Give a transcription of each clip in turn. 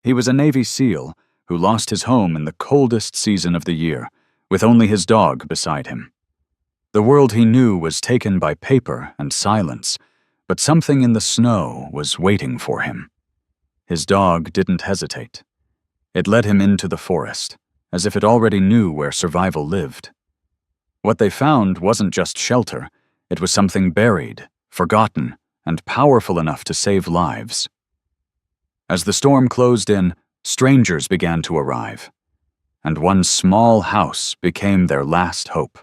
He was a Navy SEAL who lost his home in the coldest season of the year, with only his dog beside him. The world he knew was taken by paper and silence, but something in the snow was waiting for him. His dog didn't hesitate. It led him into the forest, as if it already knew where survival lived. What they found wasn't just shelter, it was something buried, forgotten, and powerful enough to save lives. As the storm closed in, strangers began to arrive, and one small house became their last hope.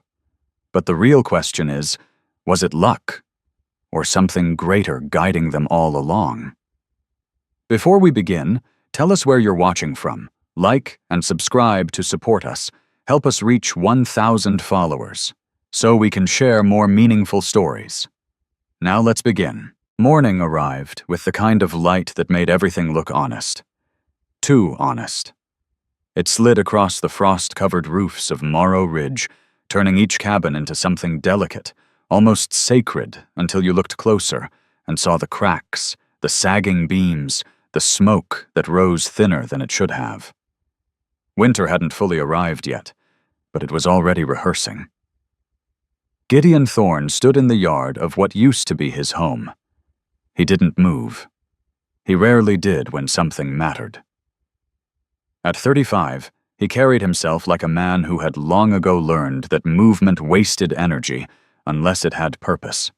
But the real question is, was it luck, or something greater guiding them all along? Before we begin, tell us where you're watching from, like and subscribe to support us, help us reach 1,000 followers, so we can share more meaningful stories. Now let's begin. Morning arrived with the kind of light that made everything look honest. Too honest. It slid across the frost-covered roofs of Morrow Ridge, turning each cabin into something delicate, almost sacred, until you looked closer and saw the cracks, the sagging beams, the smoke that rose thinner than it should have. Winter hadn't fully arrived yet, but it was already rehearsing. Gideon Thorne stood in the yard of what used to be his home. He didn't move. He rarely did when something mattered. At 35, he carried himself like a man who had long ago learned that movement wasted energy unless it had purpose.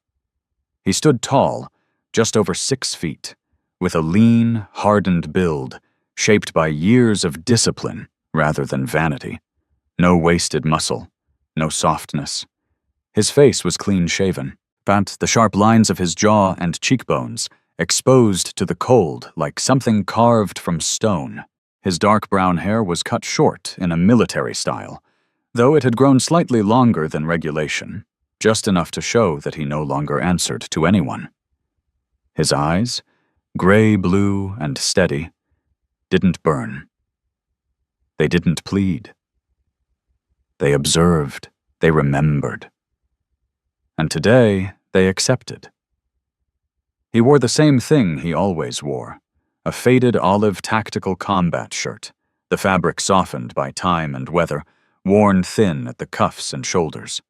He stood tall, just over 6 feet, with a lean, hardened build shaped by years of discipline rather than vanity. No wasted muscle, no softness. His face was clean-shaven, but the sharp lines of his jaw and cheekbones exposed to the cold like something carved from stone. His dark brown hair was cut short in a military style, though it had grown slightly longer than regulation, just enough to show that he no longer answered to anyone. His eyes, gray-blue and steady, didn't burn. They didn't plead. They observed, they remembered. And today, they accepted. He wore the same thing he always wore, a faded olive tactical combat shirt, the fabric softened by time and weather, worn thin at the cuffs and shoulders.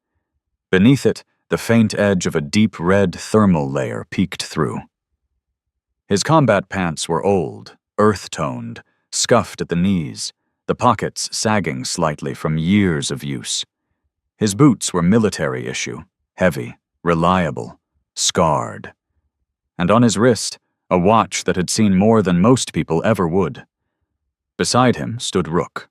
Beneath it, the faint edge of a deep red thermal layer peeked through. His combat pants were old, earth-toned, scuffed at the knees, the pockets sagging slightly from years of use. His boots were military issue, heavy, reliable, scarred. And on his wrist, a watch that had seen more than most people ever would. Beside him stood Rook.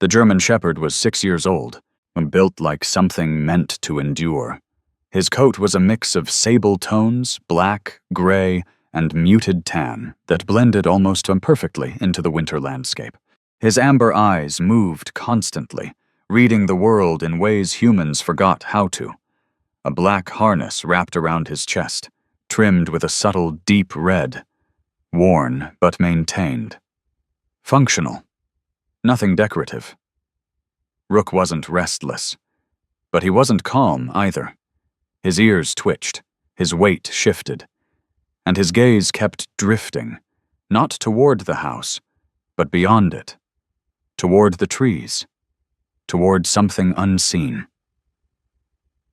The German Shepherd was 6 years old, and built like something meant to endure. His coat was a mix of sable tones, black, gray, and muted tan that blended almost imperfectly into the winter landscape. His amber eyes moved constantly, reading the world in ways humans forgot how to. A black harness wrapped around his chest, trimmed with a subtle deep red, worn but maintained. Functional. Nothing decorative. Rook wasn't restless, but he wasn't calm either. His ears twitched, his weight shifted, and his gaze kept drifting, not toward the house, but beyond it, toward the trees, toward something unseen.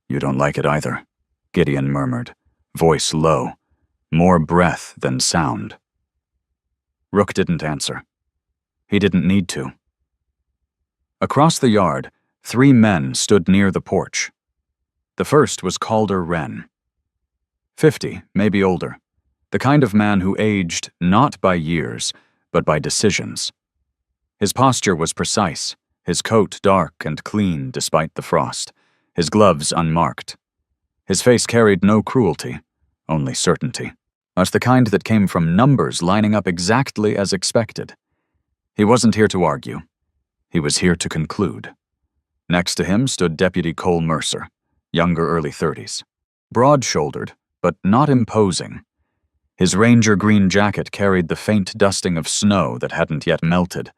"You don't like it either," Gideon murmured, voice low, more breath than sound. Rook didn't answer. He didn't need to. Across the yard, 3 men stood near the porch. The first was Calder Wren. 50, maybe older, the kind of man who aged not by years, but by decisions. His posture was precise, his coat dark and clean despite the frost, his gloves unmarked. His face carried no cruelty, only certainty, but the kind that came from numbers lining up exactly as expected. He wasn't here to argue. He was here to conclude. Next to him stood Deputy Cole Mercer, younger early 30s. Broad-shouldered, but not imposing. His ranger green jacket carried the faint dusting of snow that hadn't yet melted,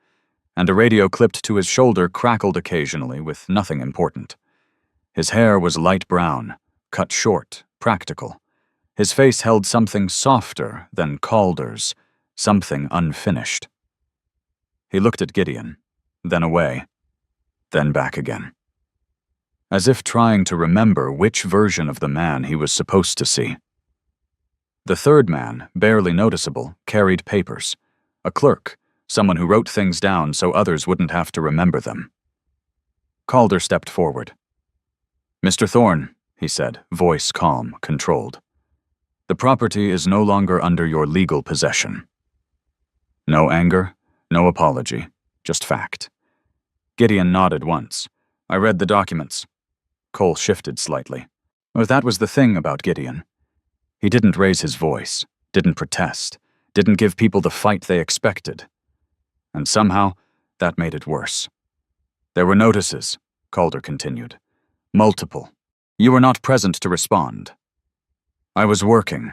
and a radio clipped to his shoulder crackled occasionally with nothing important. His hair was light brown, cut short, practical. His face held something softer than Calder's, something unfinished. He looked at Gideon, then away, then back again, as if trying to remember which version of the man he was supposed to see. The third man, barely noticeable, carried papers. A clerk, someone who wrote things down so others wouldn't have to remember them. Calder stepped forward. "Mr. Thorne," he said, voice calm, controlled. "The property is no longer under your legal possession." No anger, no apology, just fact. Gideon nodded once. "I read the documents." Cole shifted slightly. Well, that was the thing about Gideon. He didn't raise his voice, didn't protest, didn't give people the fight they expected. And somehow, that made it worse. "There were notices," Calder continued. "Multiple. You were not present to respond." "I was working."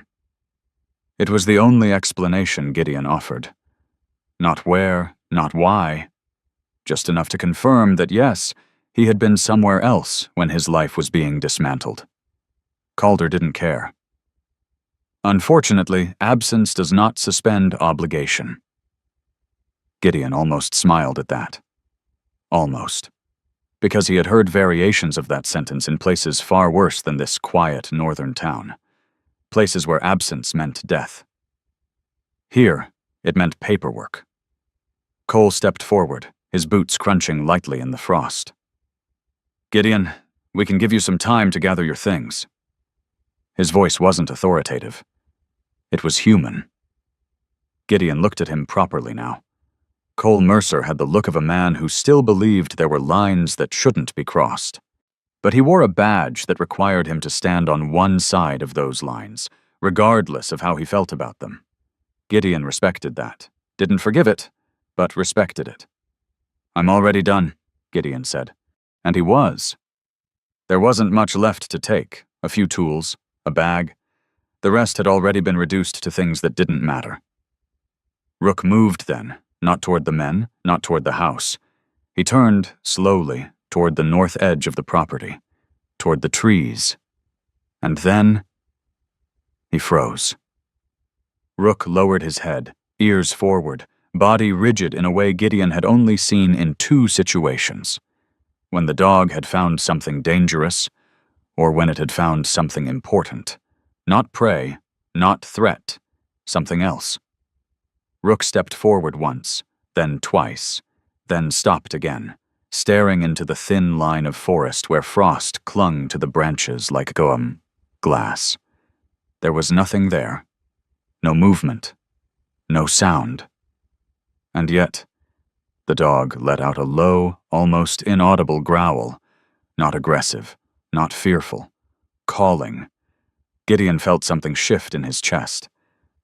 It was the only explanation Gideon offered. Not where, not why. Just enough to confirm that yes, he had been somewhere else when his life was being dismantled. Calder didn't care. Unfortunately, absence does not suspend obligation. Gideon almost smiled at that. Almost. Because he had heard variations of that sentence in places far worse than this quiet northern town. Places where absence meant death. Here, it meant paperwork. Cole stepped forward, his boots crunching lightly in the frost. "Gideon, we can give you some time to gather your things." His voice wasn't authoritative. It was human. Gideon looked at him properly now. Cole Mercer had the look of a man who still believed there were lines that shouldn't be crossed. But he wore a badge that required him to stand on one side of those lines, regardless of how he felt about them. Gideon respected that. Didn't forgive it, but respected it. "I'm already done," Gideon said. And he was. There wasn't much left to take. A few tools, a bag. The rest had already been reduced to things that didn't matter. Rook moved then, not toward the men, not toward the house. He turned, slowly, toward the north edge of the property, toward the trees. And then he froze. Rook lowered his head, ears forward, body rigid in a way Gideon had only seen in two situations. When the dog had found something dangerous, or when it had found something important. Not prey, not threat, something else. Rook stepped forward once, then twice, then stopped again, staring into the thin line of forest where frost clung to the branches like glass. There was nothing there. No movement. No sound. And yet, the dog let out a low, almost inaudible growl, not aggressive, not fearful, calling. Gideon felt something shift in his chest.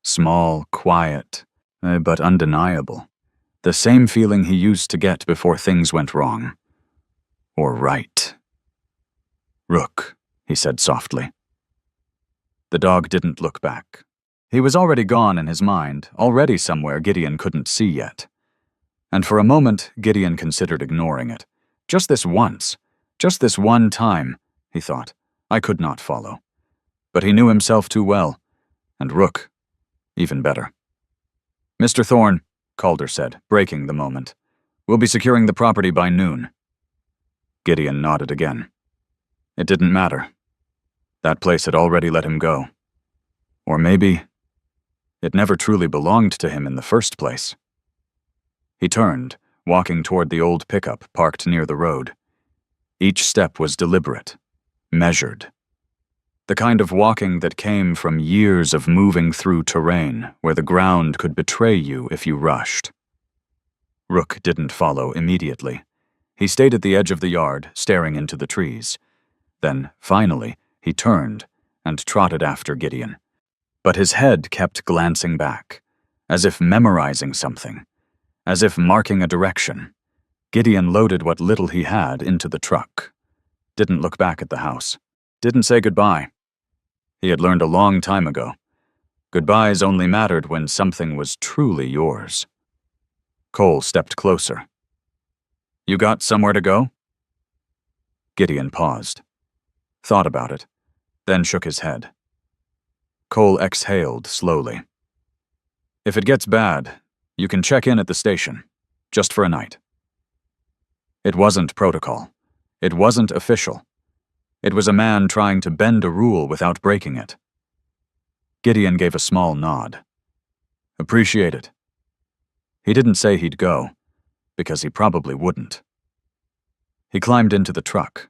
Small, quiet, but undeniable. The same feeling he used to get before things went wrong. Or right. "Rook," he said softly. The dog didn't look back. He was already gone in his mind, already somewhere Gideon couldn't see yet. And for a moment, Gideon considered ignoring it. Just this once, just this one time, he thought, I could not follow. But he knew himself too well, and Rook even better. "Mr. Thorne," Calder said, breaking the moment. "We'll be securing the property by noon." Gideon nodded again. It didn't matter. That place had already let him go. Or maybe it never truly belonged to him in the first place. He turned, walking toward the old pickup parked near the road. Each step was deliberate, measured. The kind of walking that came from years of moving through terrain where the ground could betray you if you rushed. Rook didn't follow immediately. He stayed at the edge of the yard, staring into the trees. Then, finally, he turned and trotted after Gideon. But his head kept glancing back, as if memorizing something, as if marking a direction. Gideon loaded what little he had into the truck. Didn't look back at the house. Didn't say goodbye. He had learned a long time ago. Goodbyes only mattered when something was truly yours. Cole stepped closer. "You got somewhere to go?" Gideon paused. Thought about it, then shook his head. Cole exhaled slowly. "If it gets bad, you can check in at the station. just for a night. It wasn't protocol. It wasn't official. It was a man trying to bend a rule without breaking it. Gideon gave a small nod. Appreciate it. He didn't say he'd go, because he probably wouldn't. He climbed into the truck.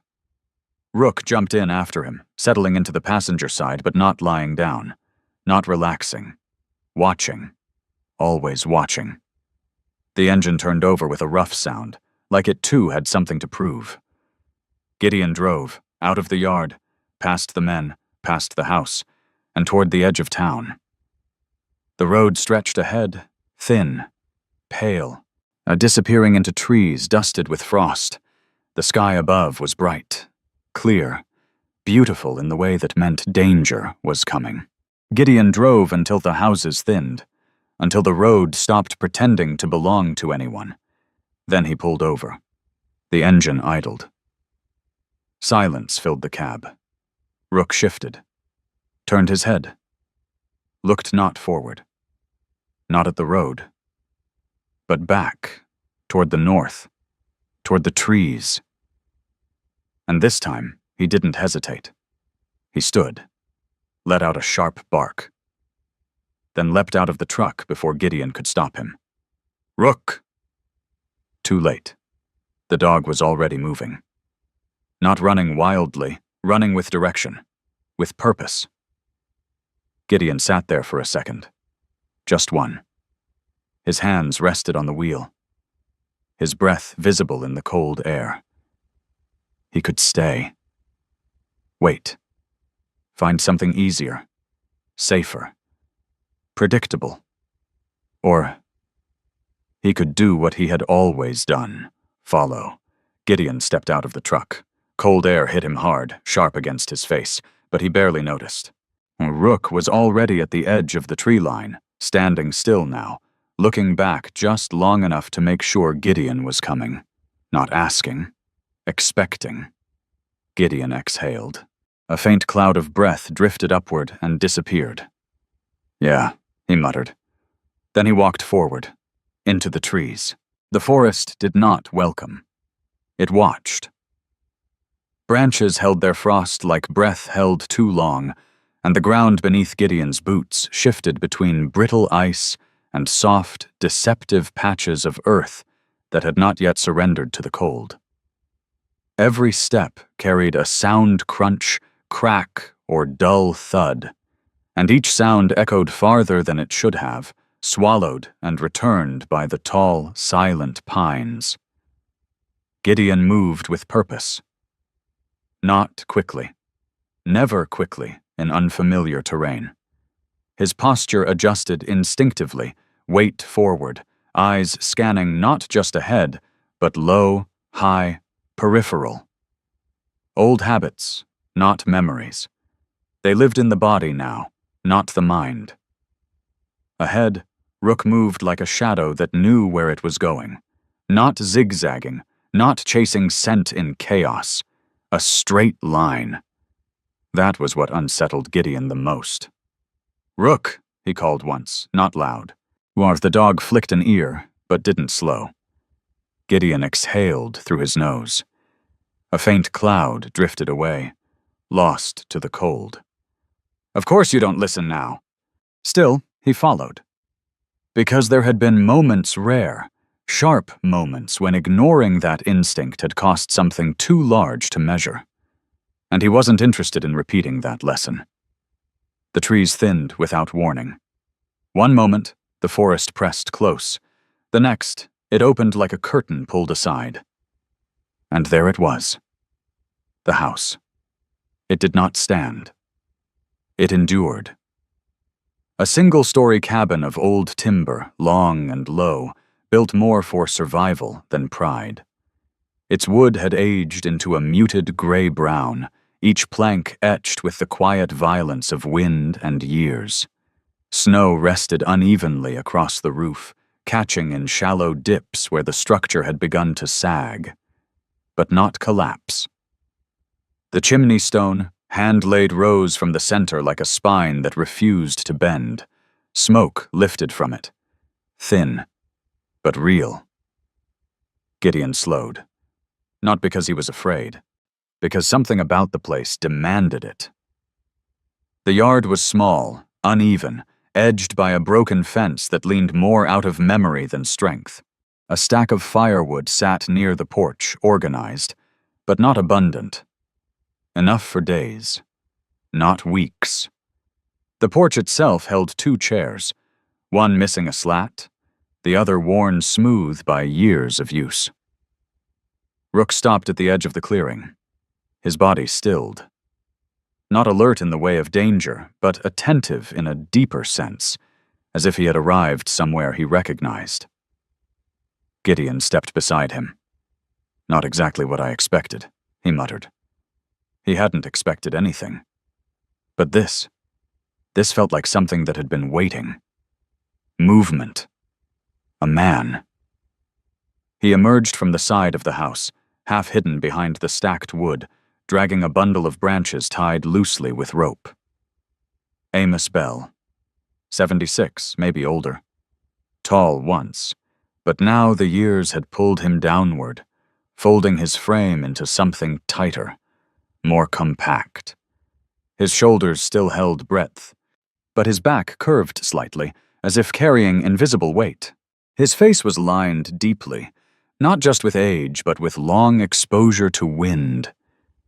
Rook jumped in after him, settling into the passenger side but not lying down, not relaxing, watching, always watching. The engine turned over with a rough sound, like it too had something to prove. Gideon drove, out of the yard, past the men, past the house, and toward the edge of town. The road stretched ahead, thin, pale, disappearing into trees dusted with frost. The sky above was bright, clear, beautiful in the way that meant danger was coming. Gideon drove until the houses thinned, until the road stopped pretending to belong to anyone. Then he pulled over. The engine idled. Silence filled the cab. Rook shifted, turned his head, looked not forward, not at the road, but back, toward the north, toward the trees. And this time, he didn't hesitate. He stood, let out a sharp bark, then leapt out of the truck before Gideon could stop him. Rook! Too late. The dog was already moving. Not running wildly, running with direction, with purpose. Gideon sat there for a second. Just one. His hands rested on the wheel. His breath visible in the cold air. He could stay. Wait. Find something easier, safer, predictable. Or he could do what he had always done, follow. Gideon stepped out of the truck. Cold air hit him hard, sharp against his face, but he barely noticed. Rook was already at the edge of the tree line, standing still now, looking back just long enough to make sure Gideon was coming. Not asking, expecting. Gideon exhaled. A faint cloud of breath drifted upward and disappeared. Yeah, he muttered. Then he walked forward, into the trees. The forest did not welcome. It watched. Branches held their frost like breath held too long, and the ground beneath Gideon's boots shifted between brittle ice and soft, deceptive patches of earth that had not yet surrendered to the cold. Every step carried a sound crunch, crack, or dull thud, and each sound echoed farther than it should have, swallowed and returned by the tall, silent pines. Gideon moved with purpose. Not quickly. Never quickly in unfamiliar terrain. His posture adjusted instinctively, weight forward, eyes scanning not just ahead, but low, high, peripheral. Old habits, not memories. They lived in the body now, not the mind. Ahead, Rook moved like a shadow that knew where it was going. Not zigzagging, not chasing scent in chaos. A straight line. That was what unsettled Gideon the most. Rook, he called once, not loud. The dog flicked an ear, but didn't slow. Gideon exhaled through his nose. A faint cloud drifted away, lost to the cold. Of course you don't listen now. Still, he followed. Because there had been moments rare, sharp moments when ignoring that instinct had cost something too large to measure. And he wasn't interested in repeating that lesson. The trees thinned without warning. One moment, the forest pressed close. The next, it opened like a curtain pulled aside. And there it was. The house. It did not stand. It endured. A single-story cabin of old timber, long and low, built more for survival than pride. Its wood had aged into a muted gray-brown, each plank etched with the quiet violence of wind and years. Snow rested unevenly across the roof, catching in shallow dips where the structure had begun to sag, but not collapse. The chimney stone, hand-laid, rose from the center like a spine that refused to bend. Smoke lifted from it, thin, but real. Gideon slowed. Not because he was afraid, because something about the place demanded it. The yard was small, uneven, edged by a broken fence that leaned more out of memory than strength. A stack of firewood sat near the porch, organized, but not abundant. Enough for days, not weeks. The porch itself held 2 chairs, one missing a slat, the other worn smooth by years of use. Rook stopped at the edge of the clearing, his body stilled. Not alert in the way of danger, but attentive in a deeper sense, as if he had arrived somewhere he recognized. Gideon stepped beside him. Not exactly what I expected, he muttered. He hadn't expected anything. But this felt like something that had been waiting. Movement. A man. He emerged from the side of the house, half hidden behind the stacked wood, dragging a bundle of branches tied loosely with rope. Amos Bell. 76, maybe older. Tall once, but now the years had pulled him downward, folding his frame into something tighter, more compact. His shoulders still held breadth, but his back curved slightly, as if carrying invisible weight. His face was lined deeply, not just with age, but with long exposure to wind,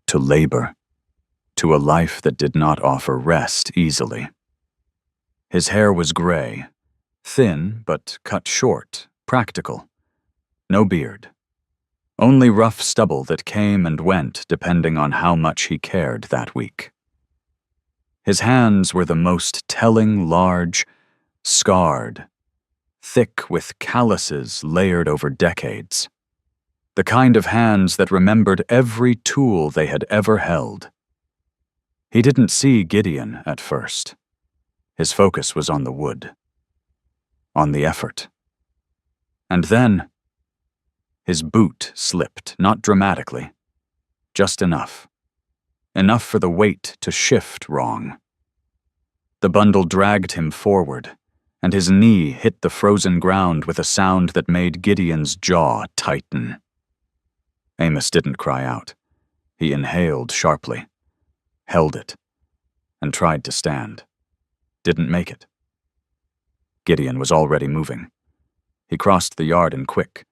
to labor, to a life that did not offer rest easily. His hair was gray, thin but cut short, practical. No beard. Only rough stubble that came and went depending on how much he cared that week. His hands were the most telling, large, scarred, thick with calluses layered over decades. The kind of hands that remembered every tool they had ever held. He didn't see Gideon at first. His focus was on the wood, on the effort. And then, his boot slipped, not dramatically, just enough. Enough for the weight to shift wrong. The bundle dragged him forward, and his knee hit the frozen ground with a sound that made Gideon's jaw tighten. Amos didn't cry out. He inhaled sharply, held it, and tried to stand. Didn't make it. Gideon was already moving. He crossed the yard in quick,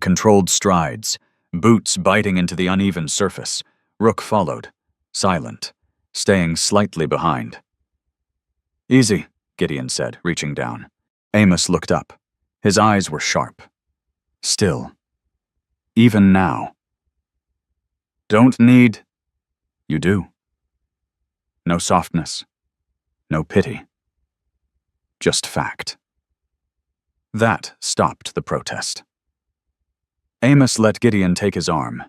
controlled strides, boots biting into the uneven surface. Rook followed, silent, staying slightly behind. "Easy," Gideon said, reaching down. Amos looked up. His eyes were sharp. Still. Even now. "Don't need—" "You do." No softness. No pity. Just fact. That stopped the protest. Amos let Gideon take his arm.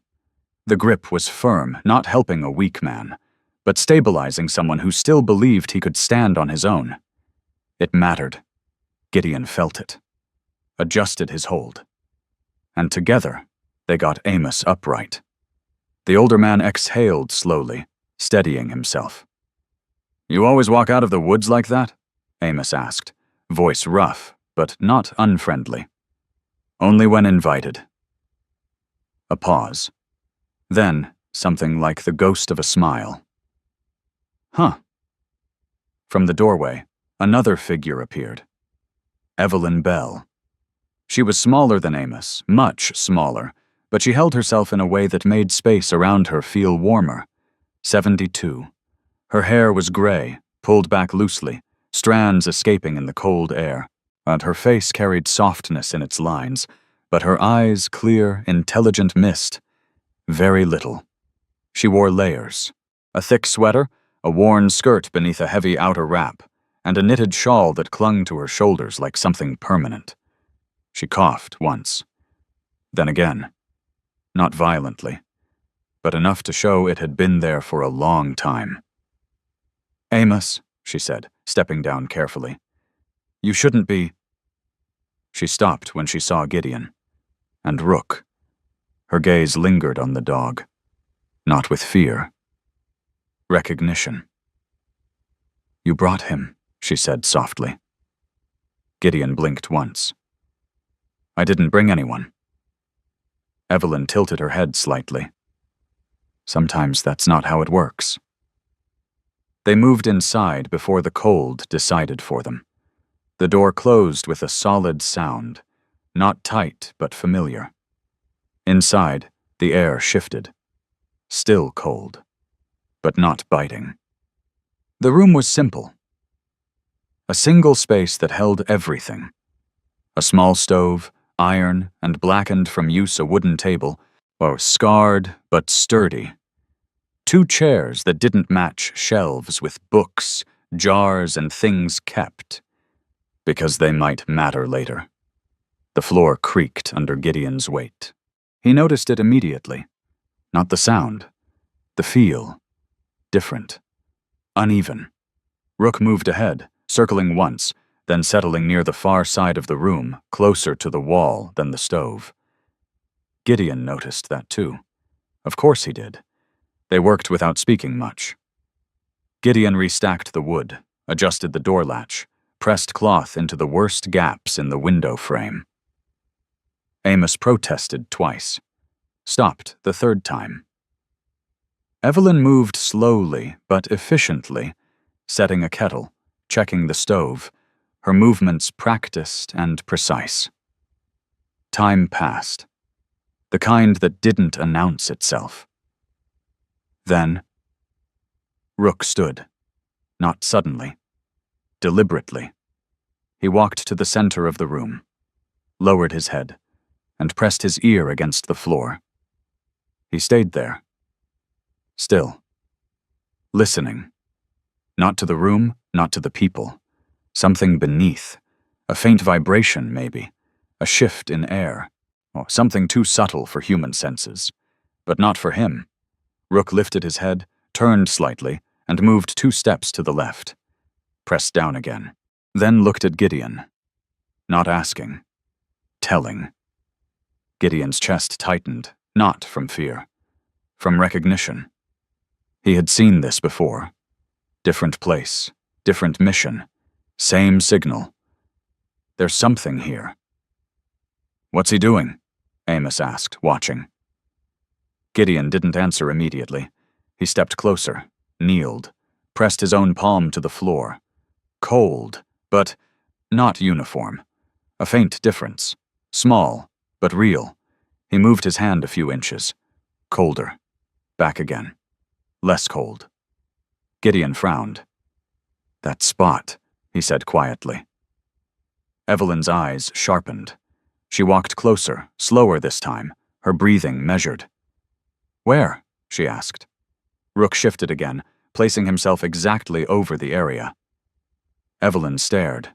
The grip was firm, not helping a weak man, but stabilizing someone who still believed he could stand on his own. It mattered. Gideon felt it. Adjusted his hold. And together, they got Amos upright. The older man exhaled slowly, steadying himself. "You always walk out of the woods like that?" Amos asked, voice rough, but not unfriendly. "Only when invited." A pause. Then, something like the ghost of a smile. "Huh." From the doorway, another figure appeared. Evelyn Bell. She was smaller than Amos, much smaller, but she held herself in a way that made space around her feel warmer. 72. Her hair was gray, pulled back loosely, strands escaping in the cold air, and her face carried softness in its lines, but her eyes clear, intelligent mist. Very little. She wore layers. A thick sweater, a worn skirt beneath a heavy outer wrap, and a knitted shawl that clung to her shoulders like something permanent. She coughed once. Then again. Not violently, but enough to show it had been there for a long time. "Amos," she said, stepping down carefully. "You shouldn't be—" She stopped when she saw Gideon. And Rook. Her gaze lingered on the dog. Not with fear. Recognition. "You brought him," she said softly. Gideon blinked once. "I didn't bring anyone." Evelyn tilted her head slightly. Sometimes that's not how it works. They moved inside before the cold decided for them. The door closed with a solid sound, not tight but familiar. Inside, the air shifted. Still cold, but not biting. The room was simple. A single space that held everything. A small stove, iron, and blackened from use a wooden table, scarred but sturdy. 2 chairs that didn't match shelves with books, jars, and things kept. Because they might matter later. The floor creaked under Gideon's weight. He noticed it immediately. Not the sound. The feel. Different. Uneven. Rook moved ahead, circling once, then settling near the far side of the room, closer to the wall than the stove. Gideon noticed that too. Of course he did. They worked without speaking much. Gideon restacked the wood, adjusted the door latch, pressed cloth into the worst gaps in the window frame. Amos protested twice. Stopped the 3rd time. Evelyn moved slowly but efficiently, setting a kettle, checking the stove, her movements practiced and precise. Time passed. The kind that didn't announce itself. Then, Rook stood. Not suddenly. Deliberately. He walked to the center of the room, lowered his head, and pressed his ear against the floor. He stayed there. Still. Listening. Not to the room, not to the people. Something beneath. A faint vibration, maybe. A shift in air. Or something too subtle for human senses. But not for him. Rook lifted his head, turned slightly, and moved 2 steps to the left. Pressed down again. Then looked at Gideon. Not asking. Telling. Gideon's chest tightened, not from fear. From recognition. He had seen this before. Different place, different mission, same signal. There's something here. What's he doing? Amos asked, watching. Gideon didn't answer immediately. He stepped closer, kneeled, pressed his own palm to the floor. Cold, but not uniform. A faint difference. Small, but real. He moved his hand a few inches. Colder. Back again. Less cold. Gideon frowned. That spot, he said quietly. Evelyn's eyes sharpened. She walked closer, slower this time, her breathing measured. Where? She asked. Rook shifted again, placing himself exactly over the area. Evelyn stared.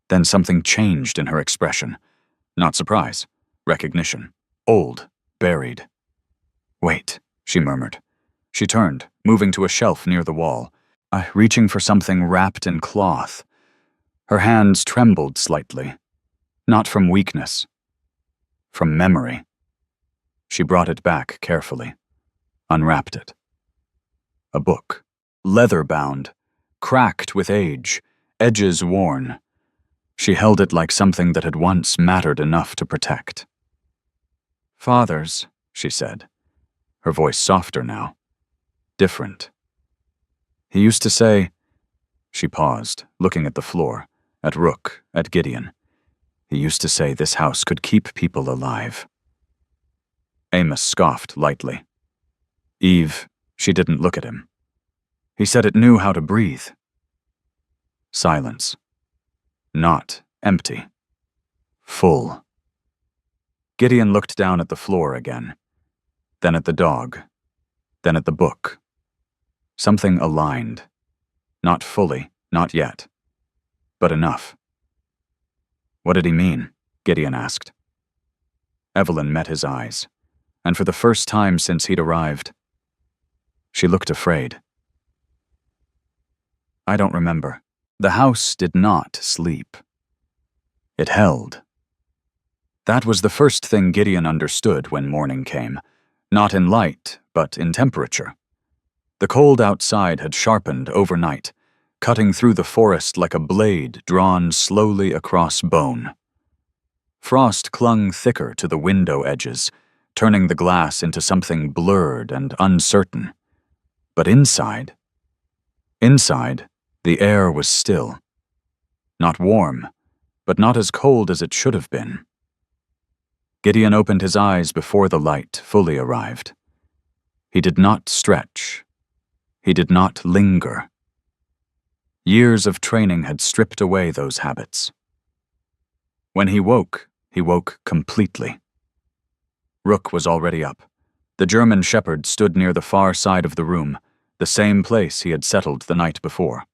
Then something changed in her expression. Not surprise. Recognition. Old. Buried. Wait, she murmured. She turned, moving to a shelf near the wall, reaching for something wrapped in cloth. Her hands trembled slightly. Not from weakness. From memory. She brought it back carefully. Unwrapped it. A book. Leather-bound. Cracked with age. Edges worn. She held it like something that had once mattered enough to protect. Fathers, she said, her voice softer now. Different. He used to say... She paused, looking at the floor, at Rook, at Gideon. He used to say this house could keep people alive. Amos scoffed lightly. Eve, she didn't look at him. He said it knew how to breathe. Silence. Not empty. Full. Gideon looked down at the floor again. Then at the dog. Then at the book. Something aligned. Not fully, not yet. But enough. What did he mean? Gideon asked. Evelyn met his eyes, and for the first time since he'd arrived, she looked afraid. I don't remember. The house did not sleep. It held. That was the first thing Gideon understood when morning came, not in light, but in temperature. The cold outside had sharpened overnight, cutting through the forest like a blade drawn slowly across bone. Frost clung thicker to the window edges, turning the glass into something blurred and uncertain. But inside, the air was still. Not warm, but not as cold as it should have been. Gideon opened his eyes before the light fully arrived. He did not stretch. He did not linger. Years of training had stripped away those habits. When he woke completely. Rook was already up. The German shepherd stood near the far side of the room, the same place he had settled the night before.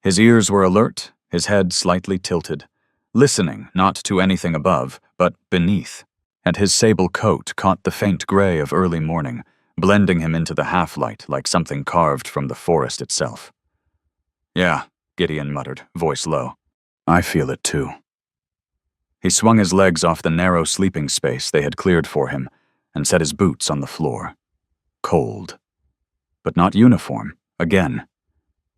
His ears were alert, his head slightly tilted, listening not to anything above, but beneath, and his sable coat caught the faint gray of early morning, blending him into the half-light like something carved from the forest itself. "Yeah," Gideon muttered, voice low. "I feel it too." He swung his legs off the narrow sleeping space they had cleared for him and set his boots on the floor. Cold. But not uniform, again.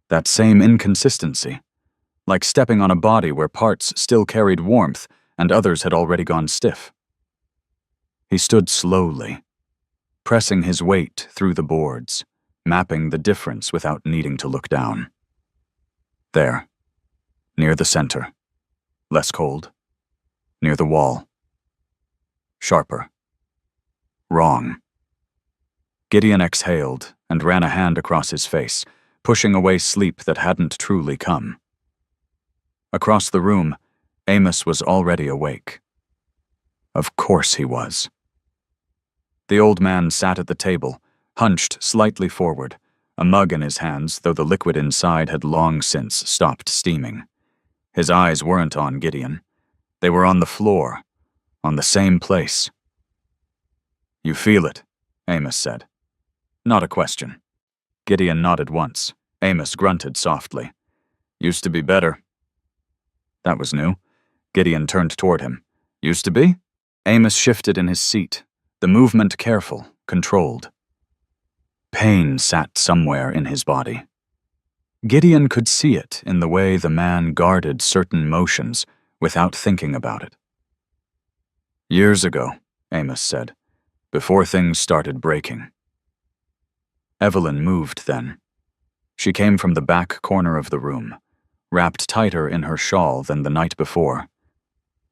That same inconsistency. Like stepping on a body where parts still carried warmth and others had already gone stiff. He stood slowly, pressing his weight through the boards, mapping the difference without needing to look down. There, near the center. Less cold. Near the wall. Sharper. Wrong. Gideon exhaled and ran a hand across his face, pushing away sleep that hadn't truly come. Across the room, Amos was already awake. Of course he was. The old man sat at the table, hunched slightly forward, a mug in his hands, though the liquid inside had long since stopped steaming. His eyes weren't on Gideon. They were on the floor, on the same place. "You feel it," Amos said. Not a question. Gideon nodded once. Amos grunted softly. "Used to be better." That was new. Gideon turned toward him. "Used to be?" Amos shifted in his seat, the movement careful, controlled. Pain sat somewhere in his body. Gideon could see it in the way the man guarded certain motions without thinking about it. "Years ago," Amos said, "before things started breaking." Evelyn moved then. She came from the back corner of the room, wrapped tighter in her shawl than the night before.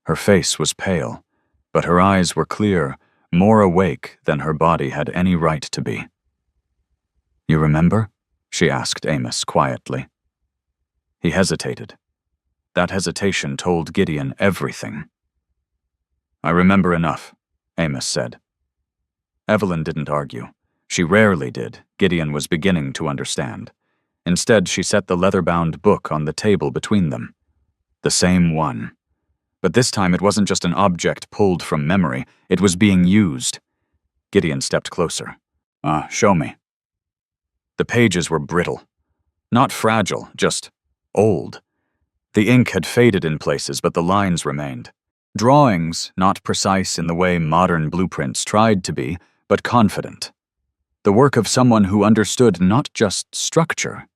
Her face was pale, but her eyes were clear, more awake than her body had any right to be. "You remember?" she asked Amos quietly. He hesitated. That hesitation told Gideon everything. "I remember enough," Amos said. Evelyn didn't argue. She rarely did. Gideon was beginning to understand. Instead, she set the leather-bound book on the table between them. The same one. But this time it wasn't just an object pulled from memory. It was being used. Gideon stepped closer. Show me." The pages were brittle. Not fragile, just old. The ink had faded in places, but the lines remained. Drawings, not precise in the way modern blueprints tried to be, but confident. The work of someone who understood not just structure,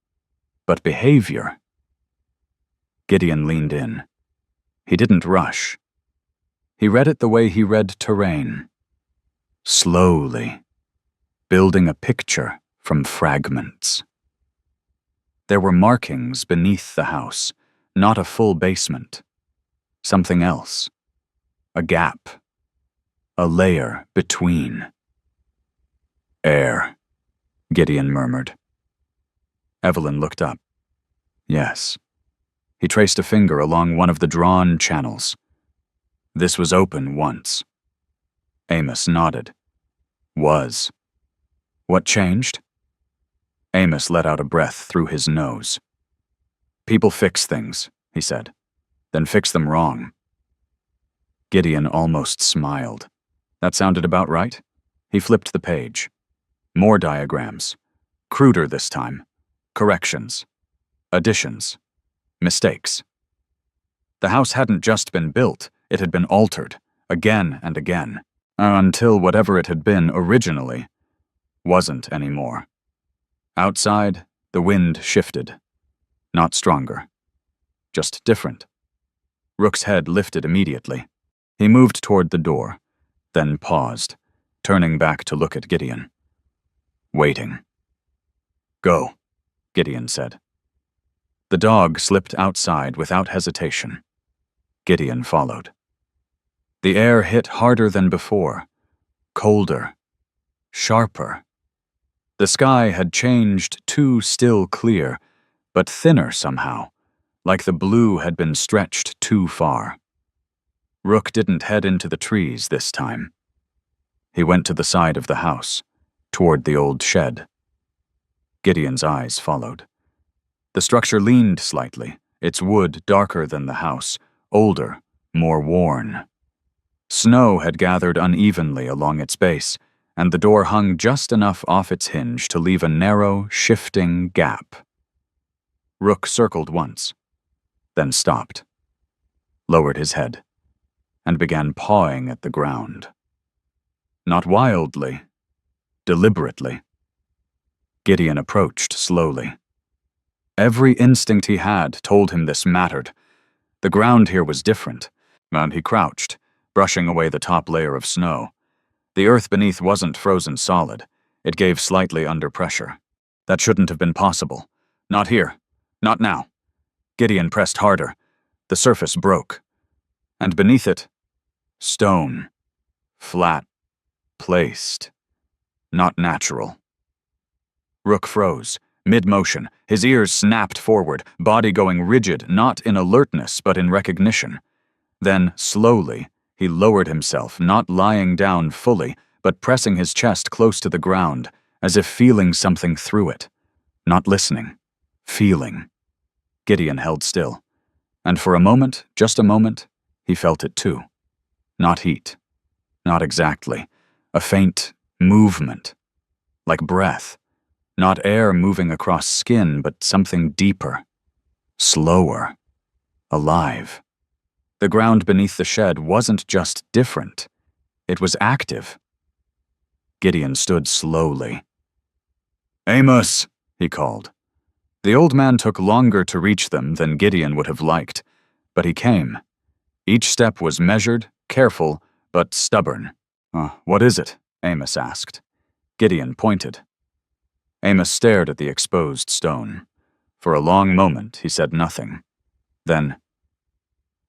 but behavior. Gideon leaned in. He didn't rush. He read it the way he read terrain. Slowly, building a picture from fragments. There were markings beneath the house, not a full basement. Something else. A gap. A layer between. "Air," Gideon murmured. Evelyn looked up. Yes. He traced a finger along one of the drawn channels. This was open once. Amos nodded. Was. What changed? Amos let out a breath through his nose. "People fix things," he said, "then fix them wrong." Gideon almost smiled. That sounded about right. He flipped the page. More diagrams. Cruder this time. Corrections. Additions. Mistakes. The house hadn't just been built, it had been altered, again and again, until whatever it had been originally wasn't anymore. Outside, the wind shifted. Not stronger. Just different. Rook's head lifted immediately. He moved toward the door, then paused. turning back to look at Gideon. Waiting. Go, Gideon said. The dog slipped outside without hesitation. Gideon followed. The air hit harder than before, colder, sharper. The sky had changed too still clear, but thinner somehow, like the blue had been stretched too far. Rook didn't head into the trees this time. He went to the side of the house, toward the old shed. Gideon's eyes followed. The structure leaned slightly, its wood darker than the house, older, more worn. Snow had gathered unevenly along its base, and the door hung just enough off its hinge to leave a narrow, shifting gap. Rook circled once, then stopped, lowered his head, and began pawing at the ground. Not wildly, deliberately. Gideon approached slowly. Every instinct he had told him this mattered. The ground here was different, and he crouched, brushing away the top layer of snow. The earth beneath wasn't frozen solid. It gave slightly under pressure. That shouldn't have been possible. Not here. Not now. Gideon pressed harder. The surface broke. And beneath it, stone. Flat. Placed. Not natural. Rook froze, mid-motion. His ears snapped forward, body going rigid, not in alertness but in recognition. Then, slowly, he lowered himself, not lying down fully, but pressing his chest close to the ground, as if feeling something through it. Not listening. Feeling. Gideon held still. And for a moment, just a moment, he felt it too. Not heat. Not exactly. A faint movement. Like breath. Not air moving across skin, but something deeper. Slower. Alive. The ground beneath the shed wasn't just different. It was active. Gideon stood slowly. "Amos," he called. The old man took longer to reach them than Gideon would have liked, but he came. Each step was measured, careful, but stubborn. What is it?" Amos asked. Gideon pointed. Amos stared at the exposed stone. For a long moment, he said nothing. Then,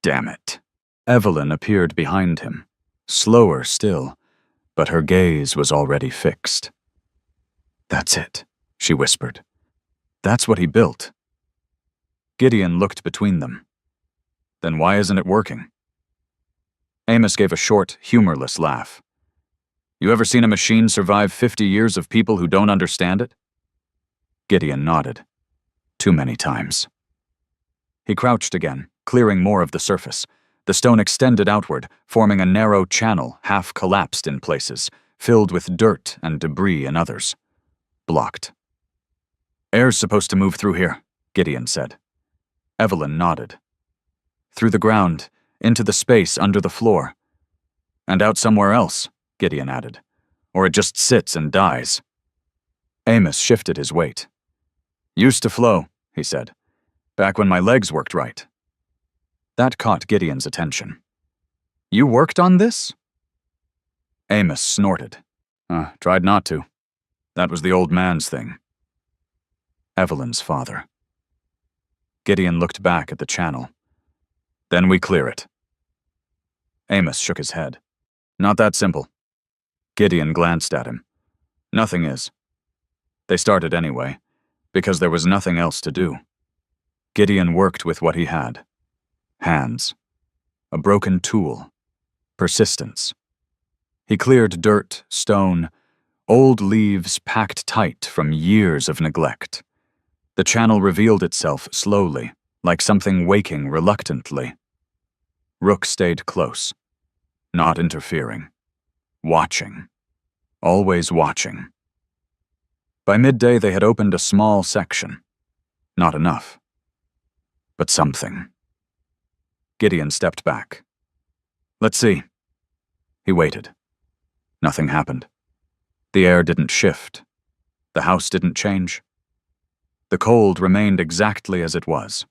"Damn it." Evelyn appeared behind him, slower still, but her gaze was already fixed. "That's it," she whispered. "That's what he built." Gideon looked between them. "Then why isn't it working?" Amos gave a short, humorless laugh. "You ever seen a machine survive 50 years of people who don't understand it?" Gideon nodded. "Too many times." He crouched again, clearing more of the surface. The stone extended outward, forming a narrow channel, half collapsed in places, filled with dirt and debris in others. Blocked. "Air's supposed to move through here," Gideon said. Evelyn nodded. "Through the ground, into the space under the floor. And out somewhere else," Gideon added. "Or it just sits and dies." Amos shifted his weight. "Used to flow," he said. "Back when my legs worked right." That caught Gideon's attention. "You worked on this?" Amos snorted. Tried not to. That was the old man's thing." Evelyn's father. Gideon looked back at the channel. "Then we clear it." Amos shook his head. "Not that simple." Gideon glanced at him. "Nothing is." They started anyway, because there was nothing else to do. Gideon worked with what he had. Hands. A broken tool. Persistence. He cleared dirt, stone, old leaves packed tight from years of neglect. The channel revealed itself slowly, like something waking reluctantly. Rook stayed close, not interfering. Watching. Always watching. By midday they had opened a small section. Not enough. But something. Gideon stepped back. "Let's see." He waited. Nothing happened. The air didn't shift. The house didn't change. The cold remained exactly as it was.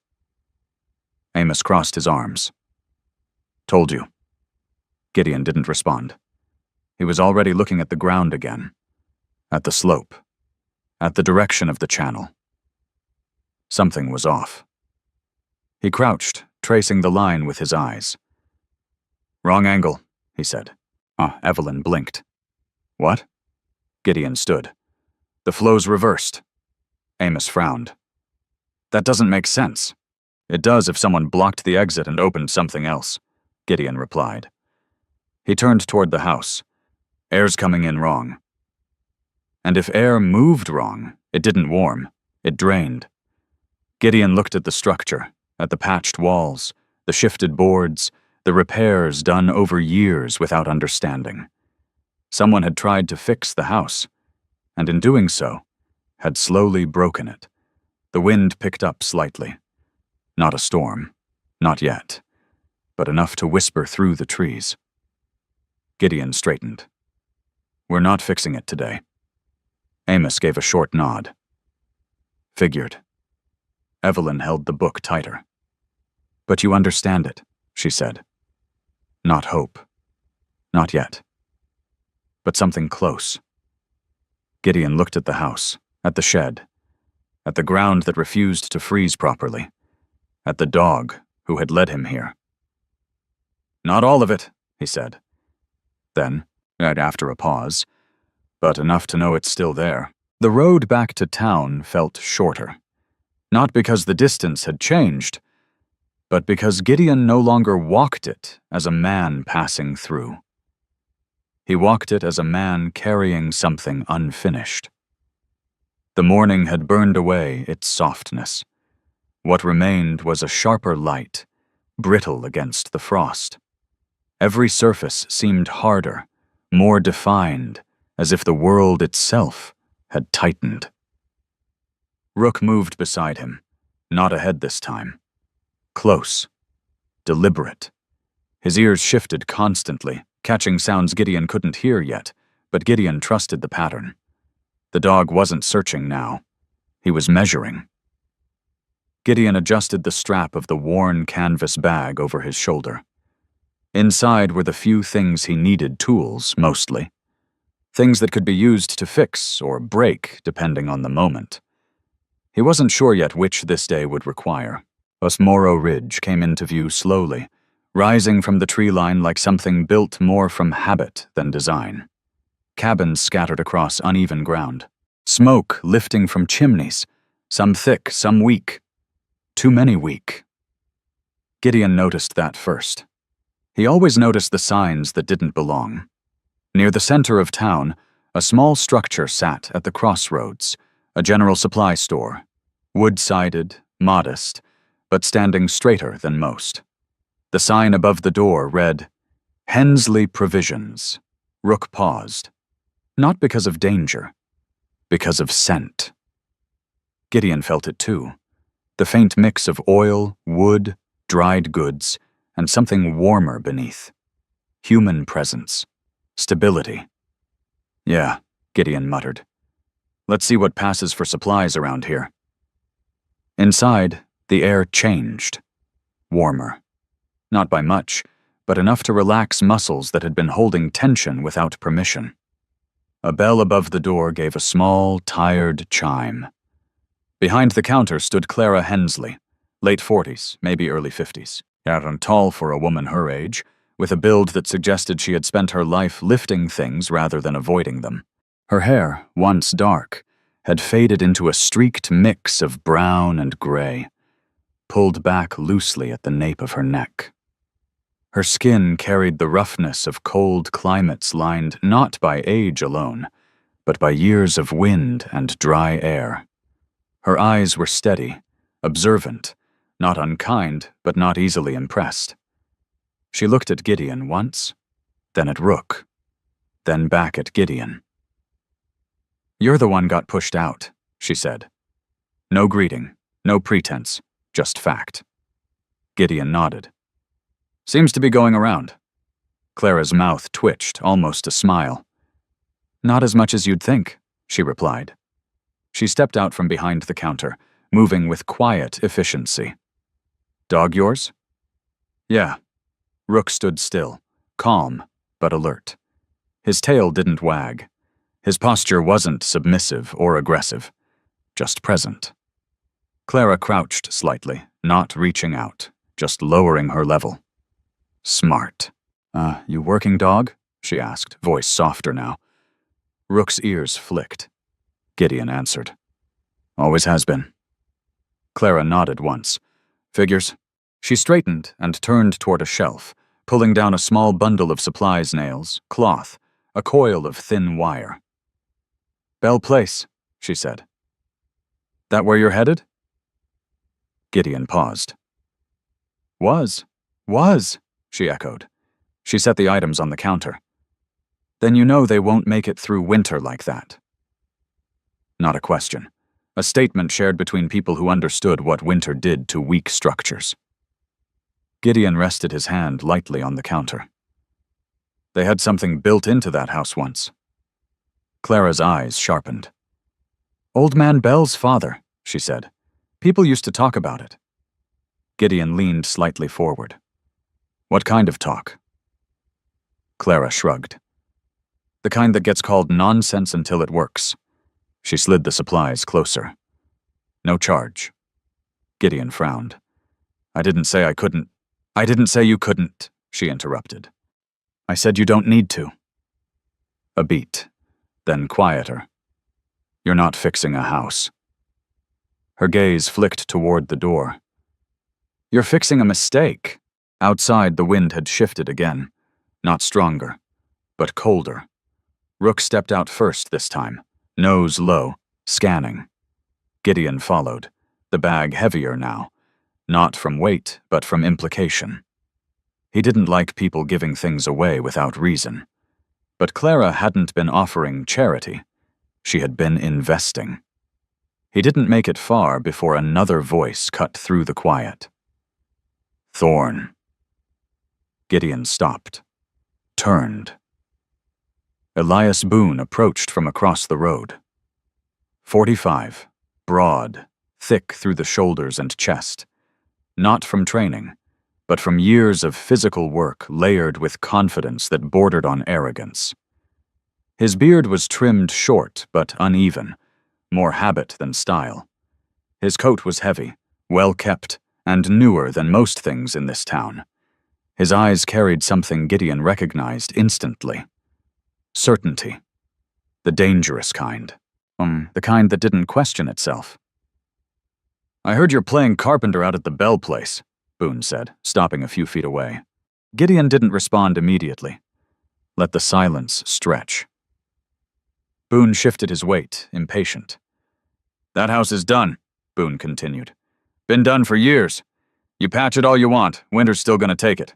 Amos crossed his arms. "Told you." Gideon didn't respond. He was already looking at the ground again, at the slope, at the direction of the channel. Something was off. He crouched, tracing the line with his eyes. "Wrong angle," he said. Evelyn blinked. "What?" Gideon stood. "The flow's reversed." Amos frowned. "That doesn't make sense." "It does if someone blocked the exit and opened something else," Gideon replied. He turned toward the house. "Air's coming in wrong." And if air moved wrong, it didn't warm. It drained. Gideon looked at the structure, at the patched walls, the shifted boards, the repairs done over years without understanding. Someone had tried to fix the house, and in doing so, had slowly broken it. The wind picked up slightly. Not a storm, not yet, but enough to whisper through the trees. Gideon straightened. "We're not fixing it today." Amos gave a short nod. "Figured." Evelyn held the book tighter. "But you understand it," she said. "Not hope. Not yet. But something close." Gideon looked at the house, at the shed, at the ground that refused to freeze properly, at the dog who had led him here. "Not all of it," he said. Then, after a pause, "but enough to know it's still there." The road back to town felt shorter. Not because the distance had changed, but because Gideon no longer walked it as a man passing through. He walked it as a man carrying something unfinished. The morning had burned away its softness. What remained was a sharper light, brittle against the frost. Every surface seemed harder, more defined, as if the world itself had tightened. Rook moved beside him, not ahead this time. Close. Deliberate. His ears shifted constantly, catching sounds Gideon couldn't hear yet, but Gideon trusted the pattern. The dog wasn't searching now. He was measuring. Gideon adjusted the strap of the worn canvas bag over his shoulder. Inside were the few things he needed, tools, mostly. Things that could be used to fix or break, depending on the moment. He wasn't sure yet which this day would require. Osmoro Ridge came into view slowly, rising from the tree line like something built more from habit than design. Cabins scattered across uneven ground. Smoke lifting from chimneys, some thick, some weak. Too many weak. Gideon noticed that first. He always noticed the signs that didn't belong. Near the center of town, a small structure sat at the crossroads, a general supply store, wood-sided, modest, but standing straighter than most. The sign above the door read, "Hensley Provisions." Rook paused. Not because of danger, because of scent. Gideon felt it too. The faint mix of oil, wood, dried goods, and something warmer beneath. Human presence. Stability. "Yeah," Gideon muttered. "Let's see what passes for supplies around here." Inside, the air changed. Warmer. Not by much, but enough to relax muscles that had been holding tension without permission. A bell above the door gave a small, tired chime. Behind the counter stood Clara Hensley, late 40s, maybe early 50s, and tall for a woman her age, with a build that suggested she had spent her life lifting things rather than avoiding them. Her hair, once dark, had faded into a streaked mix of brown and gray, pulled back loosely at the nape of her neck. Her skin carried the roughness of cold climates lined not by age alone, but by years of wind and dry air. Her eyes were steady, observant, not unkind, but not easily impressed. She looked at Gideon once, then at Rook, then back at Gideon. "You're the one got pushed out," she said. No greeting, no pretense, just fact. Gideon nodded. "Seems to be going around." Clara's mouth twitched, almost a smile. "Not as much as you'd think," she replied. She stepped out from behind the counter, moving with quiet efficiency. "Dog yours?" "Yeah." Rook stood still, calm but alert. His tail didn't wag. His posture wasn't submissive or aggressive, just present. Clara crouched slightly, not reaching out, just lowering her level. Smart. You working, dog? She asked, voice softer now. Rook's ears flicked. Gideon answered. Always has been. Clara nodded once. Figures. She straightened and turned toward a shelf, pulling down a small bundle of supplies, nails, cloth, a coil of thin wire. Bell Place, she said. That where you're headed? Gideon paused. Was, she echoed. She set the items on the counter. Then you know they won't make it through winter like that. Not a question. A statement shared between people who understood what winter did to weak structures. Gideon rested his hand lightly on the counter. They had something built into that house once. Clara's eyes sharpened. Old Man Bell's father, she said. People used to talk about it. Gideon leaned slightly forward. What kind of talk? Clara shrugged. The kind that gets called nonsense until it works. She slid the supplies closer. No charge. Gideon frowned. I didn't say you couldn't, she interrupted. I said you don't need to. A beat, then quieter. You're not fixing a house. Her gaze flicked toward the door. You're fixing a mistake. Outside, the wind had shifted again. Not stronger, but colder. Rook stepped out first this time, nose low, scanning. Gideon followed, the bag heavier now, not from weight, but from implication. He didn't like people giving things away without reason. But Clara hadn't been offering charity. She had been investing. He didn't make it far before another voice cut through the quiet. Thorn. Gideon stopped. Turned. Elias Boone approached from across the road. 45, broad, thick through the shoulders and chest. Not from training, but from years of physical work layered with confidence that bordered on arrogance. His beard was trimmed short but uneven, more habit than style. His coat was heavy, well kept, and newer than most things in this town. His eyes carried something Gideon recognized instantly. Certainty. The dangerous kind. The kind that didn't question itself. I heard you're playing carpenter out at the Bell Place, Boone said, stopping a few feet away. Gideon didn't respond immediately. Let the silence stretch. Boone shifted his weight, impatient. That house is done, Boone continued. Been done for years. You patch it all you want, winter's still gonna take it.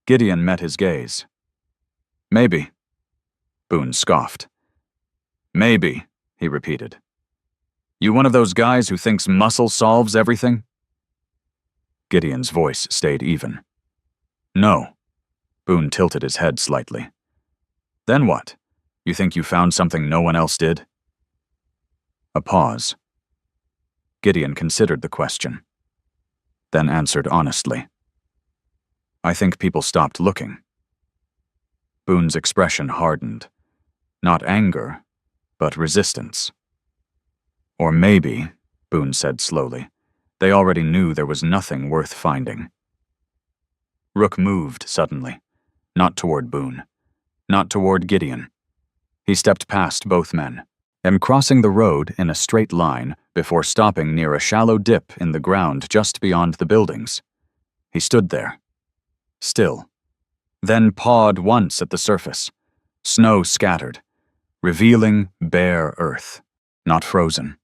Gideon met his gaze. Maybe. Boone scoffed. Maybe, he repeated. You one of those guys who thinks muscle solves everything? Gideon's voice stayed even. No. Boone tilted his head slightly. Then what? You think you found something no one else did? A pause. Gideon considered the question, then answered honestly. I think people stopped looking. Boone's expression hardened. Not anger, but resistance. Or maybe, Boone said slowly, they already knew there was nothing worth finding. Rook moved suddenly, not toward Boone, not toward Gideon. He stepped past both men, and crossing the road in a straight line before stopping near a shallow dip in the ground just beyond the buildings. He stood there, still, then pawed once at the surface. Snow scattered, revealing bare earth, not frozen,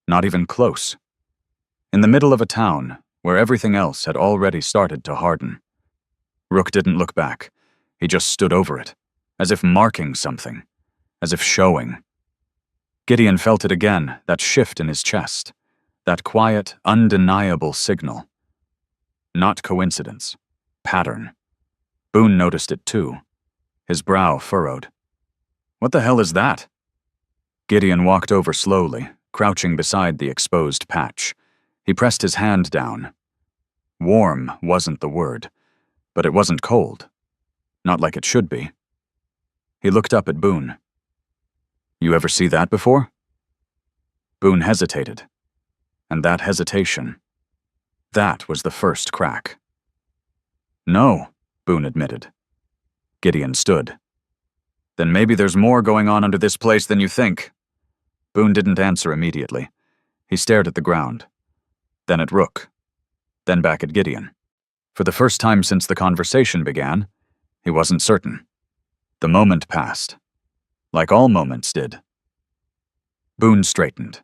not even close. In the middle of a town where everything else had already started to harden. Rook didn't look back. He just stood over it, as if marking something, as if showing. Gideon felt it again, that shift in his chest, that quiet, undeniable signal. Not coincidence, pattern. Boone noticed it too. His brow furrowed. What the hell is that? Gideon walked over slowly, crouching beside the exposed patch. He pressed his hand down. Warm wasn't the word, but it wasn't cold. Not like it should be. He looked up at Boone. "You ever see that before?" Boone hesitated. And that hesitation, that was the first crack. "No," Boone admitted. Gideon stood. "Then maybe there's more going on under this place than you think." Boone didn't answer immediately. He stared at the ground, then at Rook, then back at Gideon. For the first time since the conversation began, he wasn't certain. The moment passed, like all moments did. Boone straightened.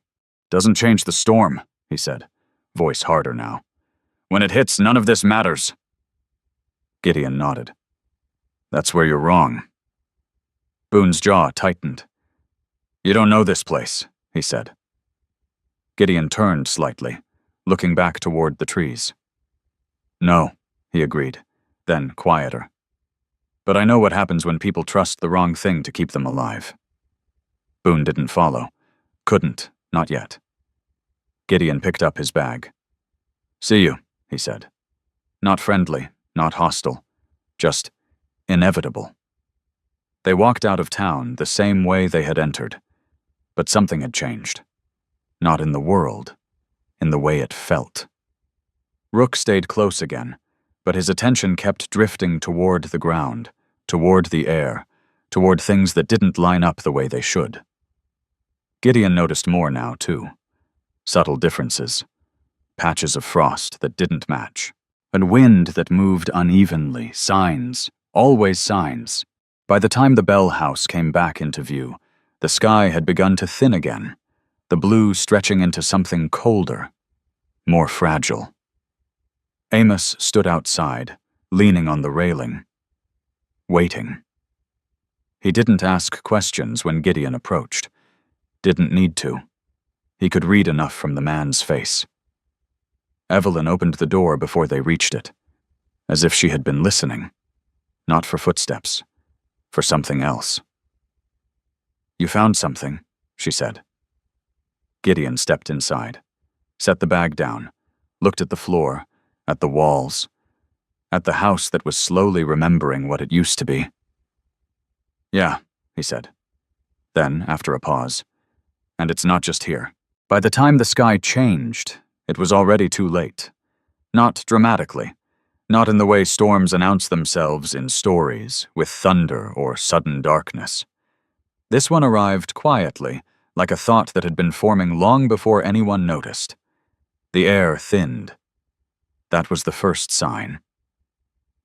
"Doesn't change the storm," he said, voice harder now. "When it hits, none of this matters." Gideon nodded. "That's where you're wrong." Boone's jaw tightened. "You don't know this place," he said. Gideon turned slightly, looking back toward the trees. "No," he agreed, then quieter. "But I know what happens when people trust the wrong thing to keep them alive." Boone didn't follow. Couldn't, not yet. Gideon picked up his bag. "See you," he said. Not friendly, not hostile, just inevitable. They walked out of town the same way they had entered, but something had changed. Not in the world, in the way it felt. Rook stayed close again, but his attention kept drifting toward the ground, toward the air, toward things that didn't line up the way they should. Gideon noticed more now, too. Subtle differences. Patches of frost that didn't match. And wind that moved unevenly. Signs. Always signs. By the time the Bell House came back into view, the sky had begun to thin again, the blue stretching into something colder, more fragile. Amos stood outside, leaning on the railing, waiting. He didn't ask questions when Gideon approached. Didn't need to. He could read enough from the man's face. Evelyn opened the door before they reached it, as if she had been listening, not for footsteps, for something else. "You found something," she said. Gideon stepped inside, set the bag down, looked at the floor, at the walls, at the house that was slowly remembering what it used to be. "Yeah," he said. Then, after a pause, "And it's not just here." By the time the sky changed, it was already too late. Not dramatically, not in the way storms announce themselves in stories, with thunder or sudden darkness. This one arrived quietly, like a thought that had been forming long before anyone noticed. The air thinned. That was the first sign.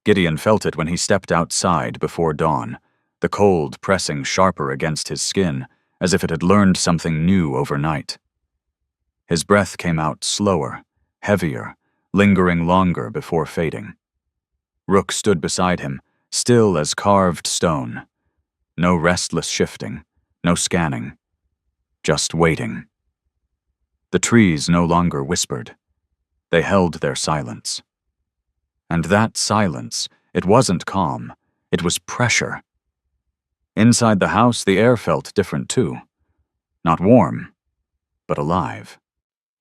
Gideon felt it when he stepped outside before dawn, the cold pressing sharper against his skin, as if it had learned something new overnight. His breath came out slower, heavier, lingering longer before fading. Rook stood beside him, still as carved stone. No restless shifting, no scanning. Just waiting. The trees no longer whispered. They held their silence. And that silence, it wasn't calm, it was pressure. Inside the house, the air felt different too. Not warm, but alive.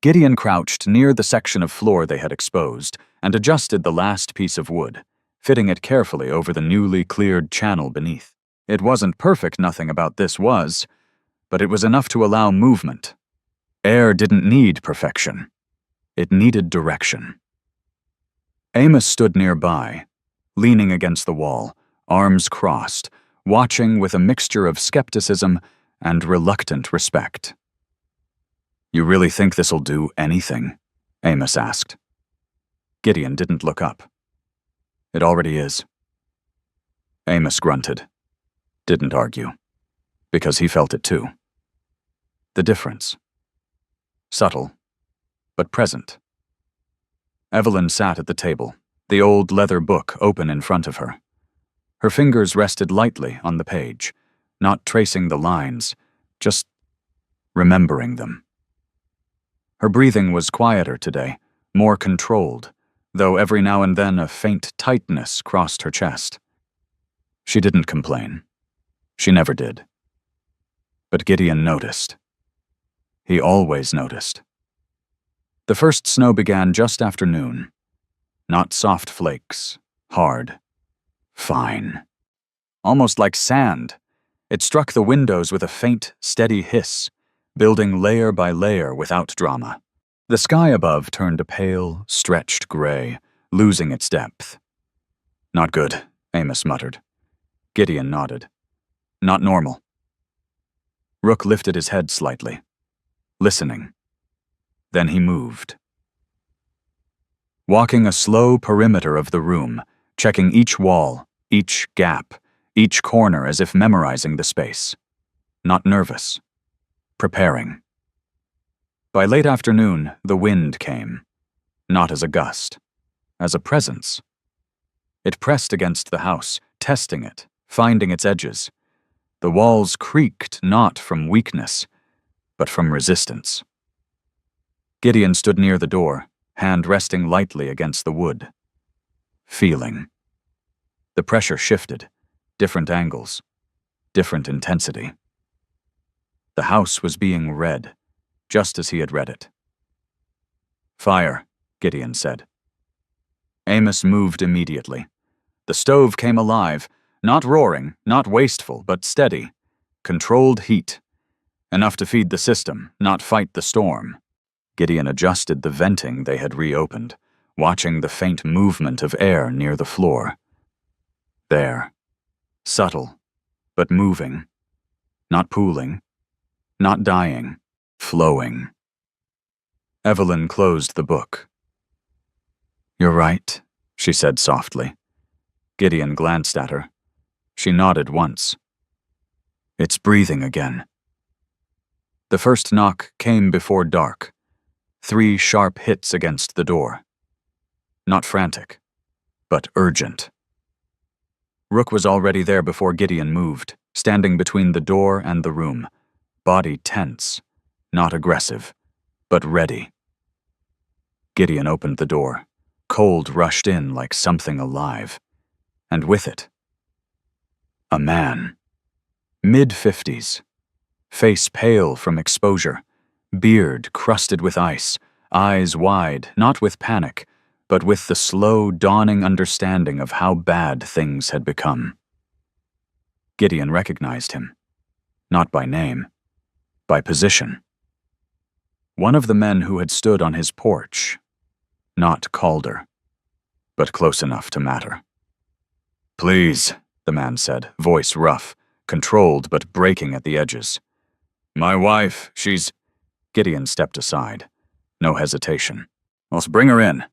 Gideon crouched near the section of floor they had exposed and adjusted the last piece of wood, fitting it carefully over the newly cleared channel beneath. It wasn't perfect, nothing about this was, but it was enough to allow movement. Air didn't need perfection. It needed direction. Amos stood nearby, leaning against the wall, arms crossed, watching with a mixture of skepticism and reluctant respect. "You really think this'll do anything?" Amos asked. Gideon didn't look up. "It already is." Amos grunted. Didn't argue. Because he felt it too. The difference. Subtle, but present. Evelyn sat at the table, the old leather book open in front of her. Her fingers rested lightly on the page, not tracing the lines, just remembering them. Her breathing was quieter today, more controlled, though every now and then a faint tightness crossed her chest. She didn't complain. She never did. But Gideon noticed. He always noticed. The first snow began just after noon. Not soft flakes, hard, fine. Almost like sand, It struck the windows with a faint, steady hiss, building layer by layer without drama. The sky above turned a pale, stretched gray, losing its depth. "Not good," Amos muttered. Gideon nodded. "Not normal." Rook lifted his head slightly, listening. Then he moved. Walking a slow perimeter of the room, checking each wall, each gap, each corner as if memorizing the space. Not nervous. Preparing. By late afternoon, the wind came. Not as a gust. As a presence. It pressed against the house, testing it, finding its edges. The walls creaked not from weakness, but from resistance. Gideon stood near the door, hand resting lightly against the wood. Feeling. The pressure shifted, different angles, different intensity. The house was being read, just as he had read it. "Fire," Gideon said. Amos moved immediately. The stove came alive, not roaring, not wasteful, but steady. Controlled heat. Enough to feed the system, not fight the storm. Gideon adjusted the venting they had reopened, watching the faint movement of air near the floor. There. Subtle, but moving. Not pooling. Not dying. Flowing. Evelyn closed the book. "You're right," she said softly. Gideon glanced at her. She nodded once. "It's breathing again." The first knock came before dark. 3 sharp hits against the door. Not frantic, but urgent. Rook was already there before Gideon moved, standing between the door and the room, body tense, not aggressive, but ready. Gideon opened the door. Cold rushed in like something alive. And with it, a man. Mid-50s. Face pale from exposure. Beard crusted with ice. Eyes wide, not with panic, but with the slow, dawning understanding of how bad things had become. Gideon recognized him. Not by name. By position. One of the men who had stood on his porch. Not Calder, but close enough to matter. "Please," the man said, voice rough, controlled but breaking at the edges. "My wife, she's—" Gideon stepped aside. No hesitation. "Let's bring her in."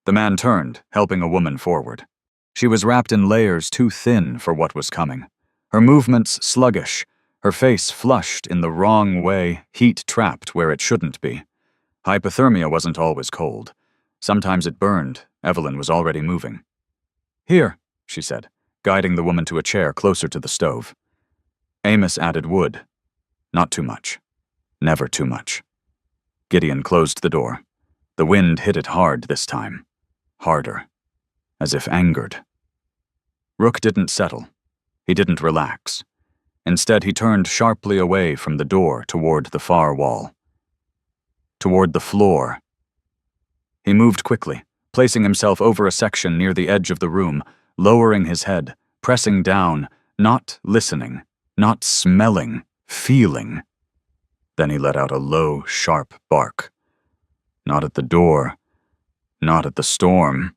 The man turned, helping a woman forward. She was wrapped in layers too thin for what was coming. Her movements sluggish, her face flushed in the wrong way, heat trapped where it shouldn't be. Hypothermia wasn't always cold. Sometimes it burned. Evelyn was already moving. "Here," she said, guiding the woman to a chair closer to the stove. Amos added wood. Not too much. Never too much. Gideon closed the door. The wind hit it hard this time. Harder. As if angered. Rook didn't settle. He didn't relax. Instead, he turned sharply away from the door toward the far wall. Toward the floor. He moved quickly, placing himself over a section near the edge of the room, lowering his head, pressing down, not listening, not smelling, feeling. Then he let out a low, sharp bark. Not at the door. Not at the storm.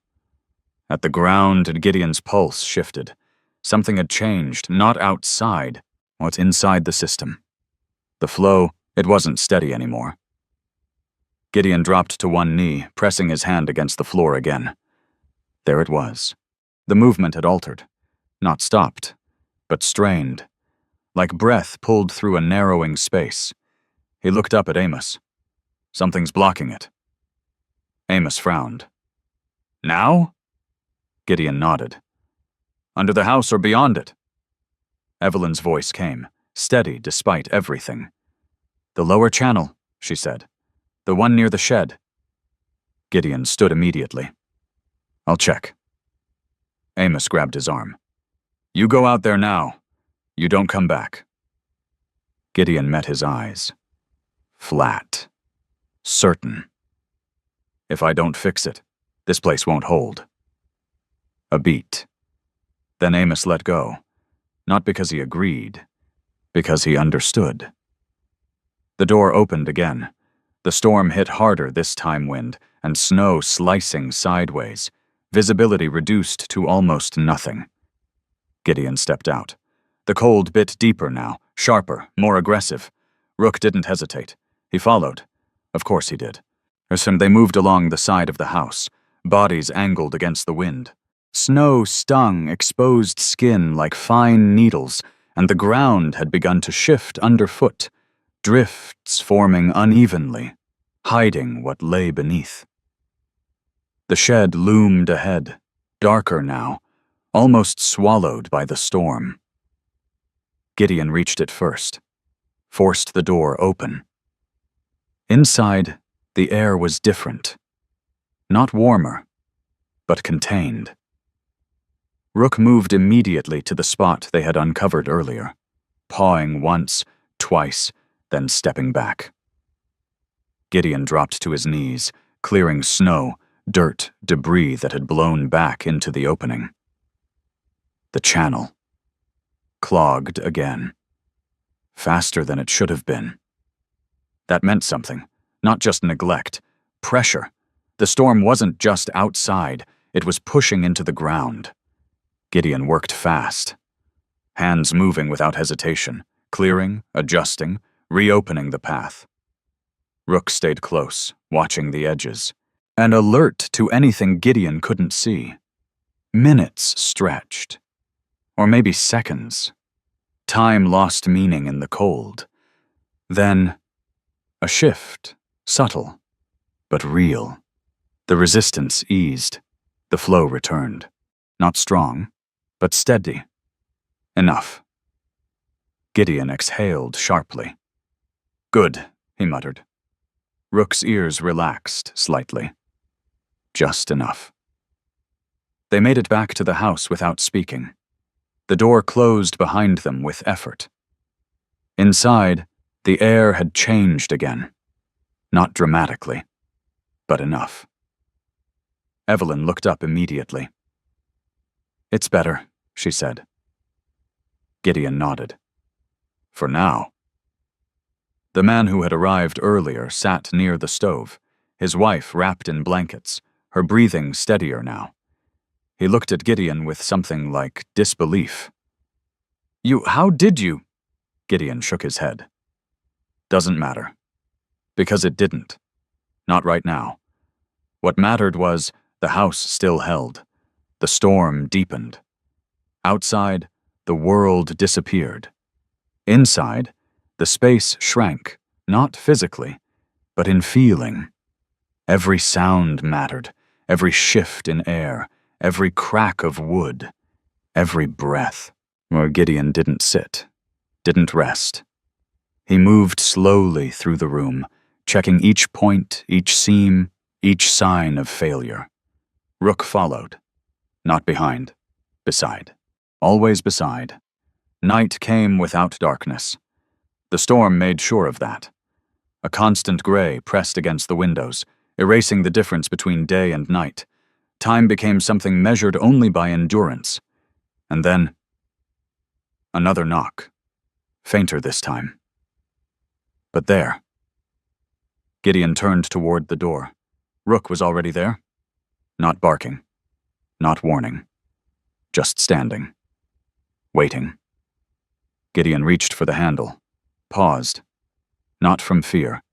At the ground, Gideon's pulse shifted. Something had changed, not outside, what's inside the system. The flow, it wasn't steady anymore. Gideon dropped to one knee, pressing his hand against the floor again. There it was. The movement had altered. Not stopped, but strained. Like breath pulled through a narrowing space. He looked up at Amos. "Something's blocking it." Amos frowned. "Now?" Gideon nodded. "Under the house or beyond it?" Evelyn's voice came, steady despite everything. "The lower channel," she said. "The one near the shed." Gideon stood immediately. "I'll check." Amos grabbed his arm. "You go out there now. You don't come back." Gideon met his eyes. Flat. Certain. "If I don't fix it, this place won't hold." A beat. Then Amos let go. Not because he agreed, because he understood. The door opened again. The storm hit harder this time, wind and snow slicing sideways, visibility reduced to almost nothing. Gideon stepped out. The cold bit deeper now, sharper, more aggressive. Rook didn't hesitate. He followed. Of course he did. They moved along the side of the house, bodies angled against the wind. Snow stung exposed skin like fine needles, and the ground had begun to shift underfoot, drifts forming unevenly, hiding what lay beneath. The shed loomed ahead, darker now, almost swallowed by the storm. Gideon reached it first, forced the door open. Inside, the air was different. Not warmer, but contained. Rook moved immediately to the spot they had uncovered earlier, pawing once, twice, then stepping back. Gideon dropped to his knees, clearing snow, dirt, debris that had blown back into the opening. The channel. Clogged again. Faster than it should have been. That meant something, not just neglect, pressure. The storm wasn't just outside, it was pushing into the ground. Gideon worked fast, hands moving without hesitation, clearing, adjusting, reopening the path. Rook stayed close, watching the edges, and alert to anything Gideon couldn't see. Minutes stretched, or maybe seconds. Time lost meaning in the cold. Then, a shift, subtle, but real. The resistance eased, the flow returned. Not strong, but steady. Enough. Gideon exhaled sharply. Good, he muttered. Rook's ears relaxed slightly. Just enough. They made it back to the house without speaking. The door closed behind them with effort. Inside, the air had changed again. Not dramatically, but enough. Evelyn looked up immediately. It's better, she said. Gideon nodded. For now. The man who had arrived earlier sat near the stove, his wife wrapped in blankets, her breathing steadier now. He looked at Gideon with something like disbelief. How did you? Gideon shook his head. Doesn't matter. Because it didn't. Not right now. What mattered was the house still held. The storm deepened. Outside, the world disappeared. Inside, the space shrank, not physically, but in feeling. Every sound mattered, every shift in air, every crack of wood, every breath. Where Gideon didn't sit, didn't rest. He moved slowly through the room, checking each point, each seam, each sign of failure. Rook followed. Not behind, beside. Always beside. Night came without darkness. The storm made sure of that. A constant gray pressed against the windows, erasing the difference between day and night. Time became something measured only by endurance. And then, another knock. Fainter this time. But there. Gideon turned toward the door. Rook was already there. Not barking. Not warning. Just standing. Waiting. Gideon reached for the handle. Paused. Not from fear.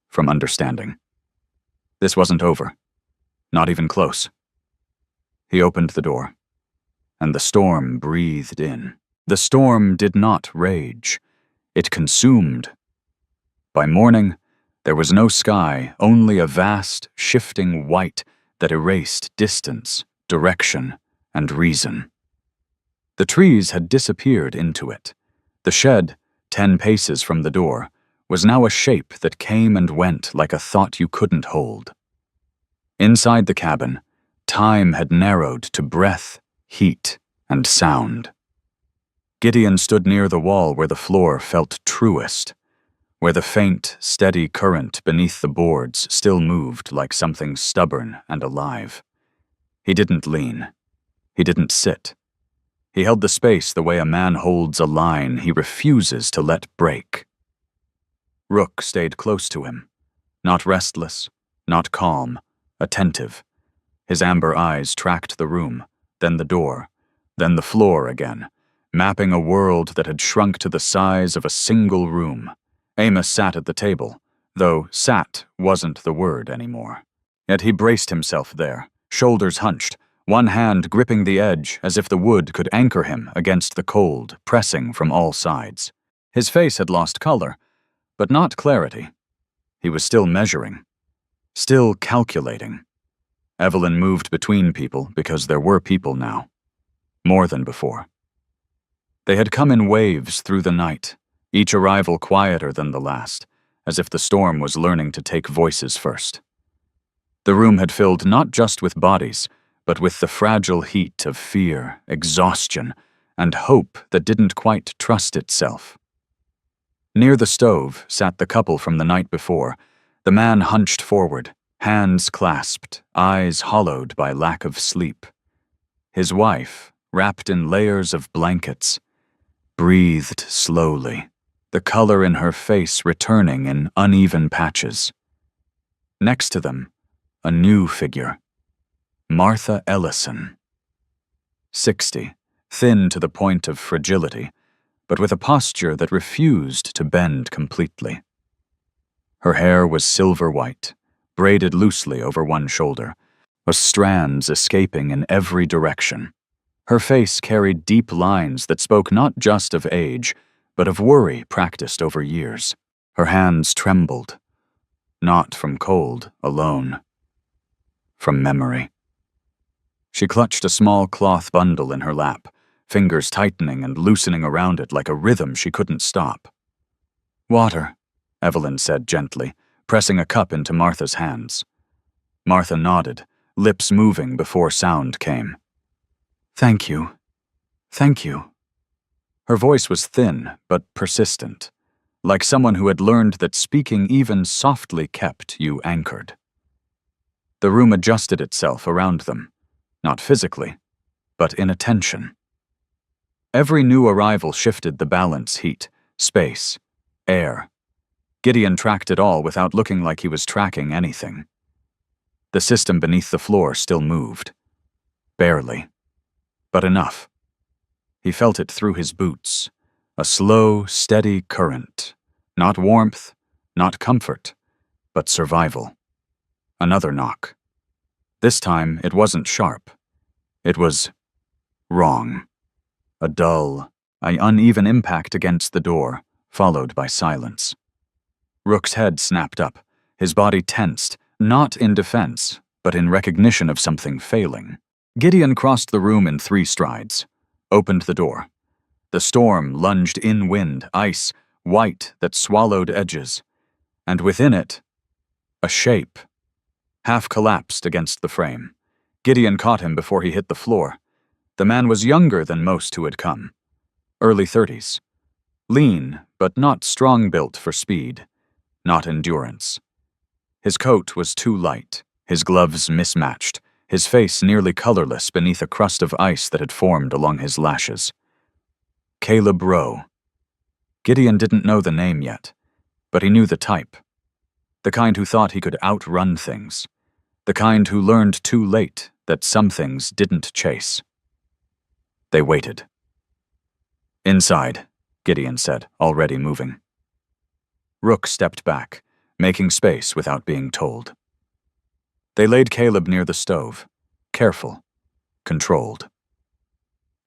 From understanding. This wasn't over. Not even close. He opened the door. And the storm breathed in. The storm did not rage. It consumed. By morning, there was no sky, only a vast, shifting white that erased distance, direction, and reason. The trees had disappeared into it. The shed, 10 paces from the door, was now a shape that came and went like a thought you couldn't hold. Inside the cabin, time had narrowed to breath, heat, and sound. Gideon stood near the wall where the floor felt truest, where the faint, steady current beneath the boards still moved like something stubborn and alive. He didn't lean. He didn't sit. He held the space the way a man holds a line he refuses to let break. Rook stayed close to him, not restless, not calm, attentive. His amber eyes tracked the room, then the door, then the floor again, mapping a world that had shrunk to the size of a single room. Amos sat at the table, though sat wasn't the word anymore. Yet he braced himself there, shoulders hunched, one hand gripping the edge as if the wood could anchor him against the cold, pressing from all sides. His face had lost color, but not clarity. He was still measuring, still calculating. Evelyn moved between people because there were people now. More than before. They had come in waves through the night, each arrival quieter than the last, as if the storm was learning to take voices first. The room had filled not just with bodies, but with the fragile heat of fear, exhaustion, and hope that didn't quite trust itself. Near the stove sat the couple from the night before, the man hunched forward, hands clasped, eyes hollowed by lack of sleep. His wife, wrapped in layers of blankets, breathed slowly, the color in her face returning in uneven patches. Next to them, a new figure, Martha Ellison. 60, thin to the point of fragility, but with a posture that refused to bend completely. Her hair was silver white, braided loosely over one shoulder, with strands escaping in every direction. Her face carried deep lines that spoke not just of age, but of worry practiced over years. Her hands trembled, not from cold alone, from memory. She clutched a small cloth bundle in her lap, fingers tightening and loosening around it like a rhythm she couldn't stop. "Water," Evelyn said gently, pressing a cup into Martha's hands. Martha nodded, lips moving before sound came. "Thank you. Thank you." Her voice was thin but persistent, like someone who had learned that speaking even softly kept you anchored. The room adjusted itself around them, not physically, but in attention. Every new arrival shifted the balance: heat, space, air. Gideon tracked it all without looking like he was tracking anything. The system beneath the floor still moved. Barely. But enough. He felt it through his boots, a slow, steady current. Not warmth, not comfort, but survival. Another knock. This time it wasn't sharp. It was wrong. A dull, uneven impact against the door, followed by silence. Rook's head snapped up, his body tensed, not in defense, but in recognition of something failing. Gideon crossed the room in 3 strides, opened the door. The storm lunged in wind, ice, white that swallowed edges, and within it, a shape. Half collapsed against the frame. Gideon caught him before he hit the floor. The man was younger than most who had come. Early 30s. Lean, but not strong-built for speed, not endurance. His coat was too light, his gloves mismatched, his face nearly colorless beneath a crust of ice that had formed along his lashes. Caleb Rowe. Gideon didn't know the name yet, but he knew the type. The kind who thought he could outrun things. The kind who learned too late that some things didn't chase. They waited. "Inside," Gideon said, already moving. Rook stepped back, making space without being told. They laid Caleb near the stove, careful, controlled.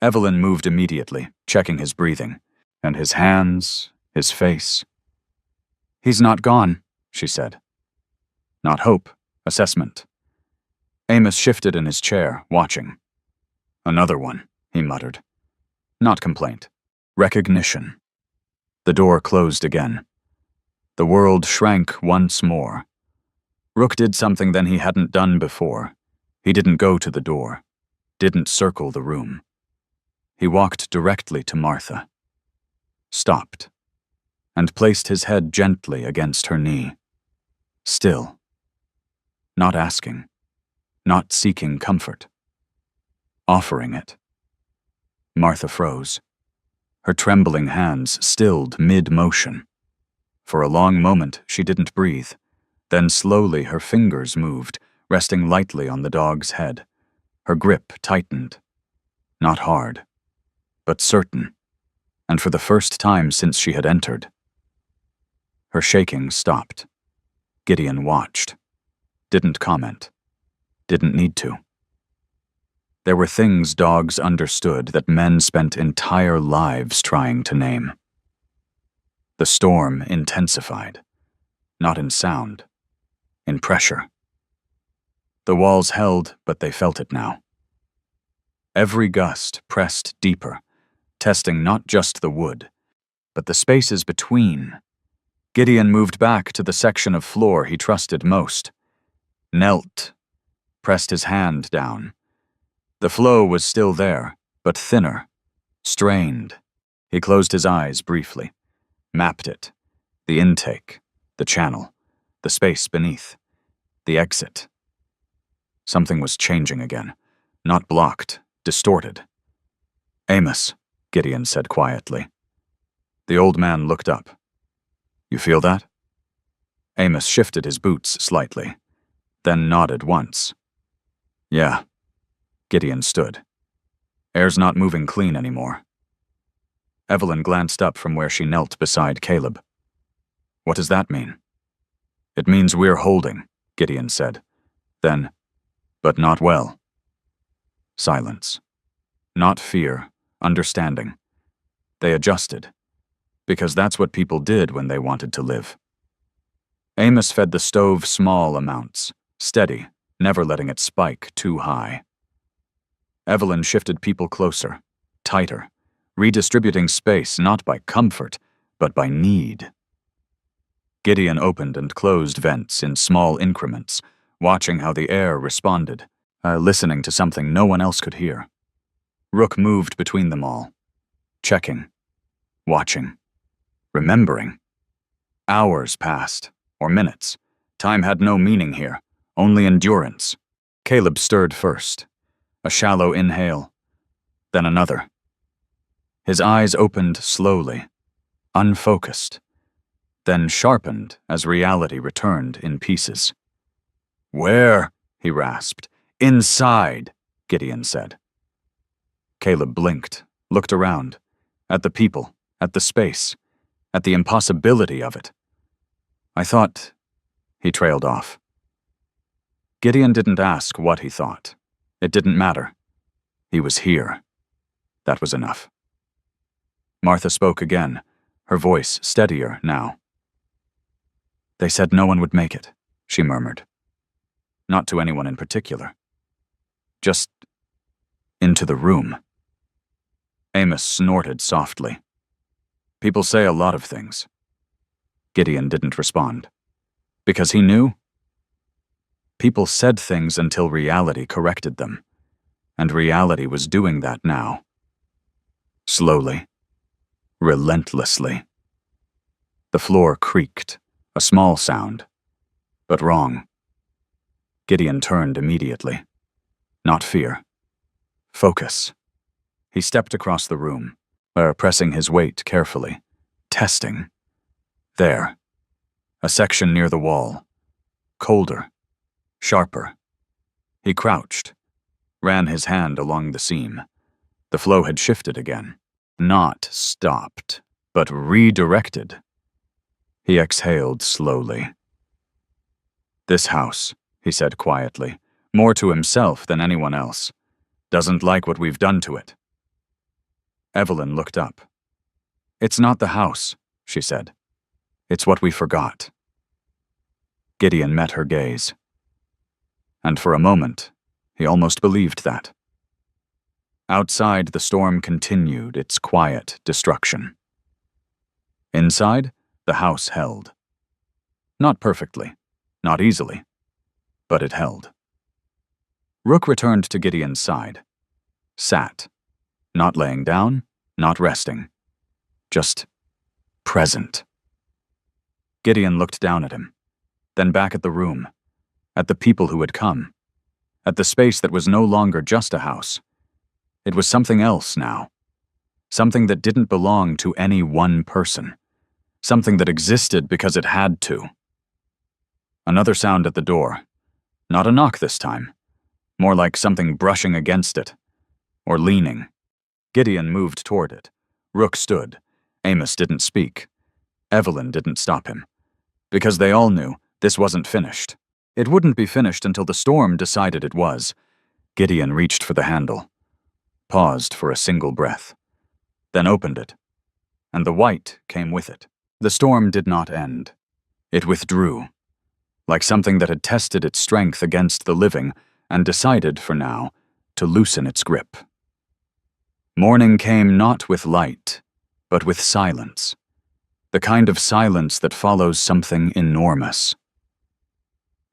Evelyn moved immediately, checking his breathing, and his hands, his face. "He's not gone," she said. Not hope, assessment. Amos shifted in his chair, watching. "Another one," he muttered. Not complaint. Recognition. The door closed again. The world shrank once more. Rook did something then he hadn't done before. He didn't go to the door, didn't circle the room. He walked directly to Martha, stopped, and placed his head gently against her knee. Still. Not asking, not seeking comfort. Offering it. Martha froze. Her trembling hands stilled mid-motion. For a long moment, she didn't breathe. Then slowly her fingers moved, resting lightly on the dog's head. Her grip tightened. Not hard, but certain, and for the first time since she had entered. Her shaking stopped. Gideon watched. Didn't comment. Didn't need to. There were things dogs understood that men spent entire lives trying to name. The storm intensified, not in sound, in pressure. The walls held, but they felt it now. Every gust pressed deeper, testing not just the wood, but the spaces between. Gideon moved back to the section of floor he trusted most, knelt, pressed his hand down. The flow was still there, but thinner, strained. He closed his eyes briefly, mapped it, the intake, the channel, the space beneath, the exit. Something was changing again, not blocked, distorted. "Amos," Gideon said quietly. The old man looked up. "You feel that?" Amos shifted his boots slightly, then nodded once. "Yeah." Gideon stood. "Air's not moving clean anymore." Evelyn glanced up from where she knelt beside Caleb. "What does that mean?" "It means we're holding," Gideon said. Then, "But not well." Silence. Not fear, understanding. They adjusted, because that's what people did when they wanted to live. Amos fed the stove small amounts, steady, never letting it spike too high. Evelyn shifted people closer, tighter, redistributing space not by comfort, but by need. Gideon opened and closed vents in small increments, watching how the air responded, listening to something no one else could hear. Rook moved between them all, checking, watching, remembering. Hours passed, or minutes. Time had no meaning here, only endurance. Caleb stirred first. A shallow inhale, then another. His eyes opened slowly, unfocused, then sharpened as reality returned in pieces. "Where?" he rasped. "Inside," Gideon said. Caleb blinked, looked around, at the people, at the space, at the impossibility of it. "I thought," he trailed off. Gideon didn't ask what he thought. It didn't matter. He was here. That was enough. Martha spoke again, her voice steadier now. "They said no one would make it," she murmured. Not to anyone in particular. Just into the room. Amos snorted softly. "People say a lot of things." Gideon didn't respond. Because he knew? People said things until reality corrected them, and reality was doing that now. Slowly, relentlessly. The floor creaked, a small sound, but wrong. Gideon turned immediately. Not fear. Focus. He stepped across the room, pressing his weight carefully, testing. There. A section near the wall. Colder. Sharper. He crouched, ran his hand along the seam. The flow had shifted again. Not stopped, but redirected. He exhaled slowly. "This house," he said quietly, more to himself than anyone else, "doesn't like what we've done to it." Evelyn looked up. "It's not the house," she said. "It's what we forgot." Gideon met her gaze. And for a moment, he almost believed that. Outside, the storm continued its quiet destruction. Inside, the house held. Not perfectly, not easily, but it held. Rook returned to Gideon's side. Sat, not laying down, not resting. Just present. Gideon looked down at him, then back at the room, at the people who had come, at the space that was no longer just a house. It was something else now, something that didn't belong to any one person, something that existed because it had to. Another sound at the door. Not a knock this time, more like something brushing against it, or leaning. Gideon moved toward it. Rook stood. Amos didn't speak. Evelyn didn't stop him. Because they all knew this wasn't finished. It wouldn't be finished until the storm decided it was. Gideon reached for the handle, paused for a single breath, then opened it, and the white came with it. The storm did not end. It withdrew, like something that had tested its strength against the living and decided, for now, to loosen its grip. Morning came not with light, but with silence, the kind of silence that follows something enormous.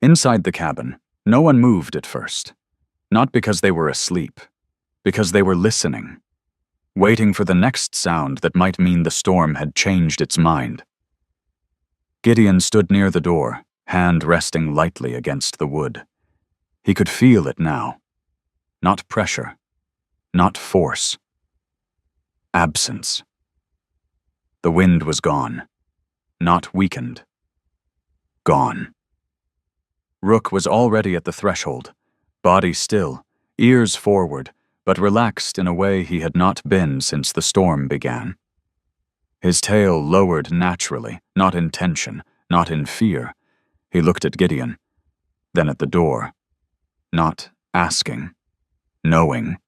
Inside the cabin, no one moved at first, not because they were asleep, because they were listening, waiting for the next sound that might mean the storm had changed its mind. Gideon stood near the door, hand resting lightly against the wood. He could feel it now. Not pressure, not force. Absence. The wind was gone, not weakened. Gone. Rook was already at the threshold, body still, ears forward, but relaxed in a way he had not been since the storm began. His tail lowered naturally, not in tension, not in fear. He looked at Gideon, then at the door, not asking, knowing.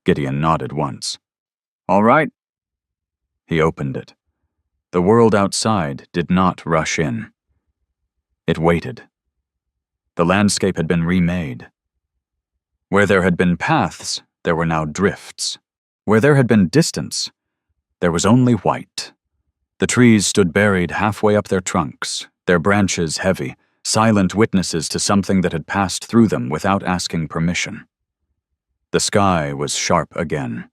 Gideon nodded once. "All right." He opened it. The world outside did not rush in. It waited. The landscape had been remade. Where there had been paths, there were now drifts. Where there had been distance, there was only white. The trees stood buried halfway up their trunks, their branches heavy, silent witnesses to something that had passed through them without asking permission. The sky was sharp again,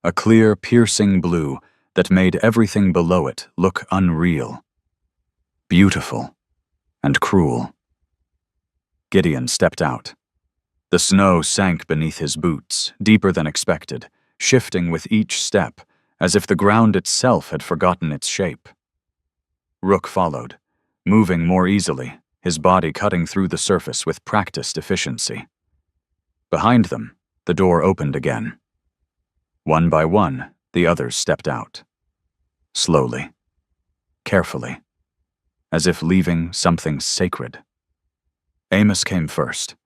a clear, piercing blue that made everything below it look unreal, beautiful, and cruel. Gideon stepped out. The snow sank beneath his boots, deeper than expected, shifting with each step, as if the ground itself had forgotten its shape. Rook followed, moving more easily, his body cutting through the surface with practiced efficiency. Behind them, the door opened again. One by one, the others stepped out. Slowly, carefully, as if leaving something sacred. Amos came first.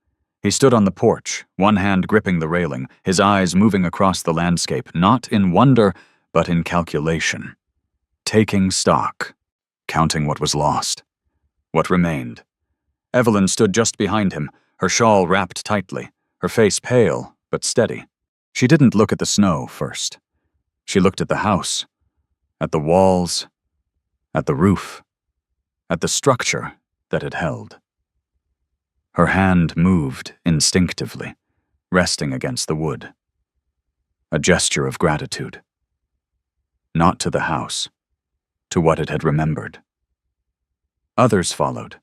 He stood on the porch, one hand gripping the railing, his eyes moving across the landscape, not in wonder, but in calculation. Taking stock, counting what was lost, what remained. Evelyn stood just behind him, her shawl wrapped tightly, her face pale but steady. She didn't look at the snow first. She looked at the house, at the walls, at the roof, at the structure that it held. Her hand moved instinctively, resting against the wood. A gesture of gratitude. Not to the house, to what it had remembered. Others followed.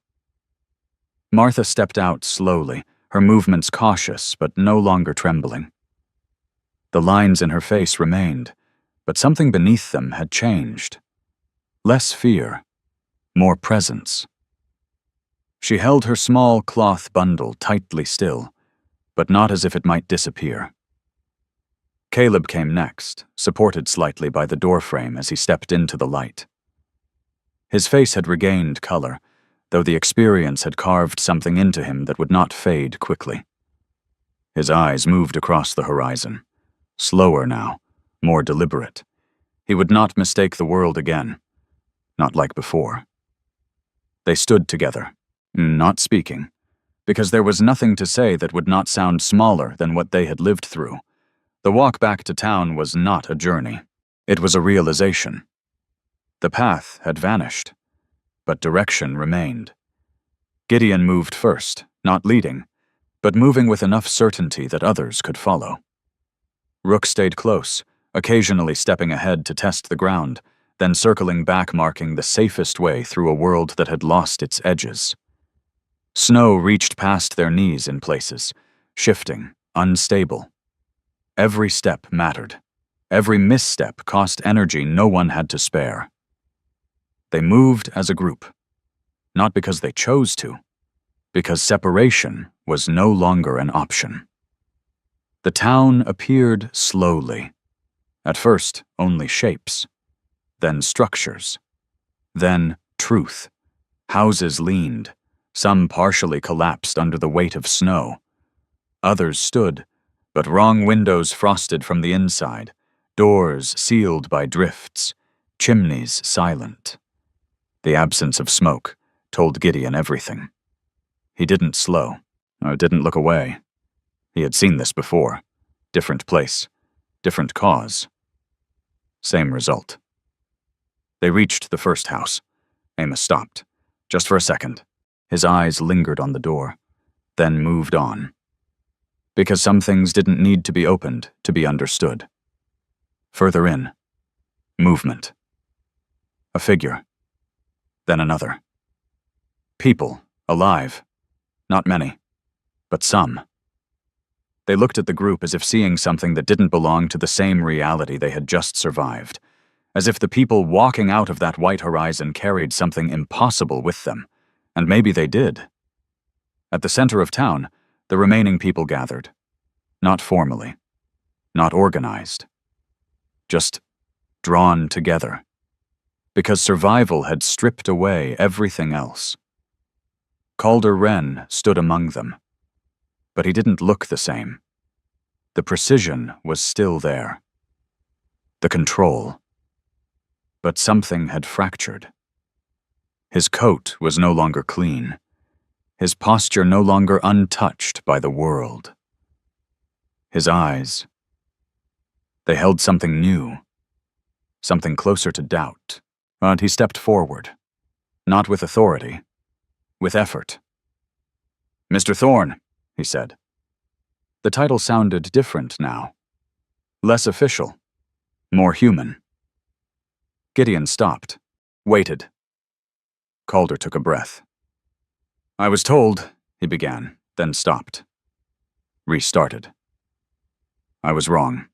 Martha stepped out slowly, her movements cautious but no longer trembling. The lines in her face remained, but something beneath them had changed. Less fear, more presence. She held her small cloth bundle tightly still, but not as if it might disappear. Caleb came next, supported slightly by the doorframe as he stepped into the light. His face had regained color, though the experience had carved something into him that would not fade quickly. His eyes moved across the horizon, slower now, more deliberate. He would not mistake the world again, not like before. They stood together, not speaking, because there was nothing to say that would not sound smaller than what they had lived through. The walk back to town was not a journey. It was a realization. The path had vanished, but direction remained. Gideon moved first, not leading, but moving with enough certainty that others could follow. Rook stayed close, occasionally stepping ahead to test the ground, then circling back, marking the safest way through a world that had lost its edges. Snow reached past their knees in places, shifting, unstable. Every step mattered. Every misstep cost energy no one had to spare. They moved as a group, not because they chose to, because separation was no longer an option. The town appeared slowly. At first, only shapes, then structures, then truth. Houses leaned, some partially collapsed under the weight of snow. Others stood, but wrong windows frosted from the inside, doors sealed by drifts, chimneys silent. The absence of smoke told Gideon everything. He didn't slow, or didn't look away. He had seen this before. Different place, different cause. Same result. They reached the first house. Amos stopped, just for a second. His eyes lingered on the door, then moved on. Because some things didn't need to be opened to be understood. Further in, movement. A figure. Then another. People, alive. Not many, but some. They looked at the group as if seeing something that didn't belong to the same reality they had just survived, as if the people walking out of that white horizon carried something impossible with them, and maybe they did. At the center of town, the remaining people gathered. Not formally, not organized, just drawn together, because survival had stripped away everything else. Calder Wren stood among them, but he didn't look the same. The precision was still there. The control. But something had fractured. His coat was no longer clean. His posture no longer untouched by the world. His eyes. They held something new, something closer to doubt. But he stepped forward, not with authority, with effort. "Mr. Thorne," he said. The title sounded different now. Less official, more human. Gideon stopped, waited. Calder took a breath. "I was told," he began, then stopped. Restarted. "I was wrong."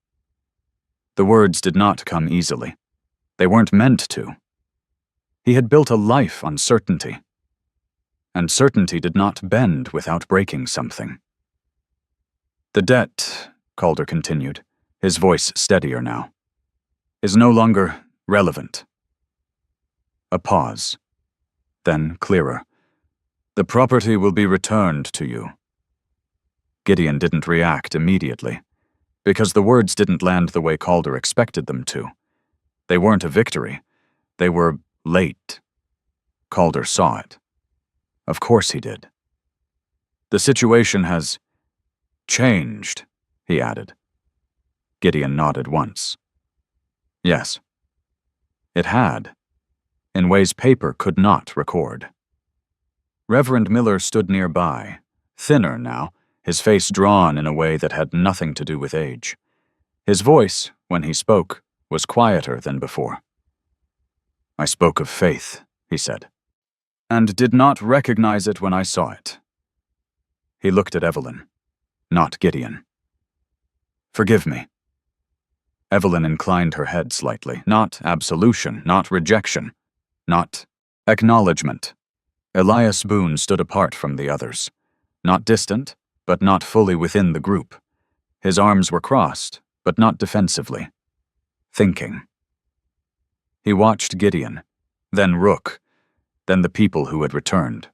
The words did not come easily. They weren't meant to. He had built a life on certainty. And certainty did not bend without breaking something. "The debt," Calder continued, his voice steadier now, "is no longer relevant." A pause. Then clearer. "The property will be returned to you." Gideon didn't react immediately, because the words didn't land the way Calder expected them to. They weren't a victory. They were late. Calder saw it. Of course he did. "The situation has changed," he added. Gideon nodded once. Yes. It had, in ways paper could not record. Reverend Miller stood nearby, thinner now, his face drawn in a way that had nothing to do with age. His voice, when he spoke, was quieter than before. "I spoke of faith," he said, "and did not recognize it when I saw it." He looked at Evelyn, not Gideon. "Forgive me." Evelyn inclined her head slightly. Not absolution, not rejection, not acknowledgement. Elias Boone stood apart from the others, not distant, but not fully within the group. His arms were crossed, but not defensively. Thinking. He watched Gideon, then Rook, then the people who had returned.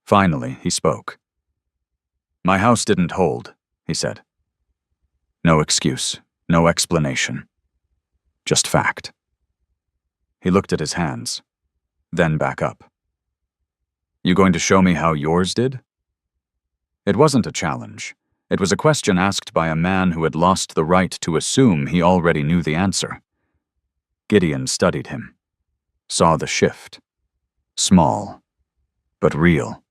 Finally, he spoke. "My house didn't hold," he said. No excuse, no explanation. Just fact. He looked at his hands, then back up. "You going to show me how yours did?" It wasn't a challenge. It was a question asked by a man who had lost the right to assume he already knew the answer. Gideon studied him, saw the shift. Small, but real.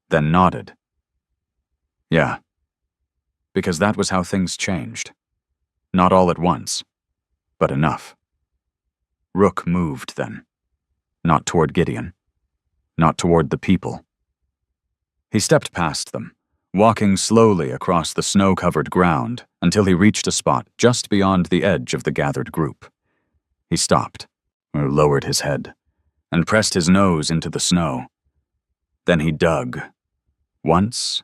Then nodded. "Yeah." Because that was how things changed. Not all at once, but enough. Rook moved then. Not toward Gideon. Not toward the people. He stepped past them, walking slowly across the snow-covered ground until he reached a spot just beyond the edge of the gathered group. He stopped, or lowered his head, and pressed his nose into the snow. Then he dug. Once,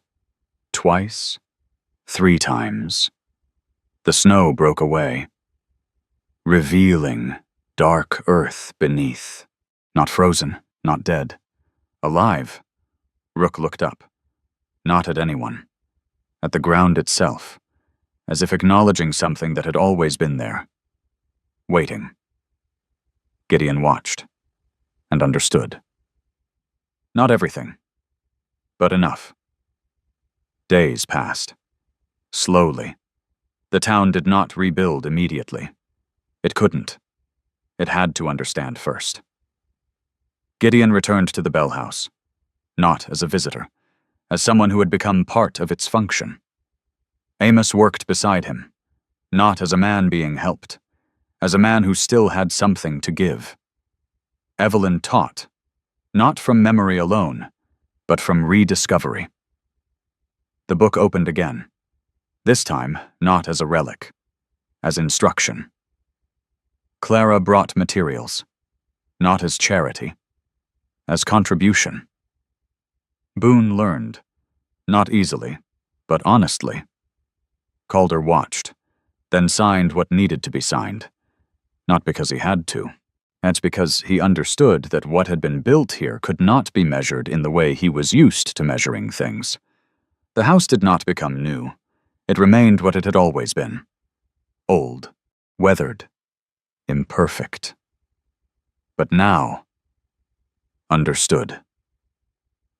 twice, 3 times. The snow broke away, revealing dark earth beneath. Not frozen, not dead. Alive. Rook looked up. Not at anyone. At the ground itself, as if acknowledging something that had always been there. Waiting. Gideon watched, and understood. Not everything, but enough. Days passed. Slowly. The town did not rebuild immediately. It couldn't. It had to understand first. Gideon returned to the Bell House, not as a visitor, as someone who had become part of its function. Amos worked beside him, not as a man being helped, as a man who still had something to give. Evelyn taught, not from memory alone, but from rediscovery. The book opened again, this time not as a relic, as instruction. Clara brought materials, not as charity, as contribution. Boone learned, not easily, but honestly. Calder watched, then signed what needed to be signed. Not because he had to. That's because he understood that what had been built here could not be measured in the way he was used to measuring things. The house did not become new. It remained what it had always been. Old, weathered, imperfect. But now, understood.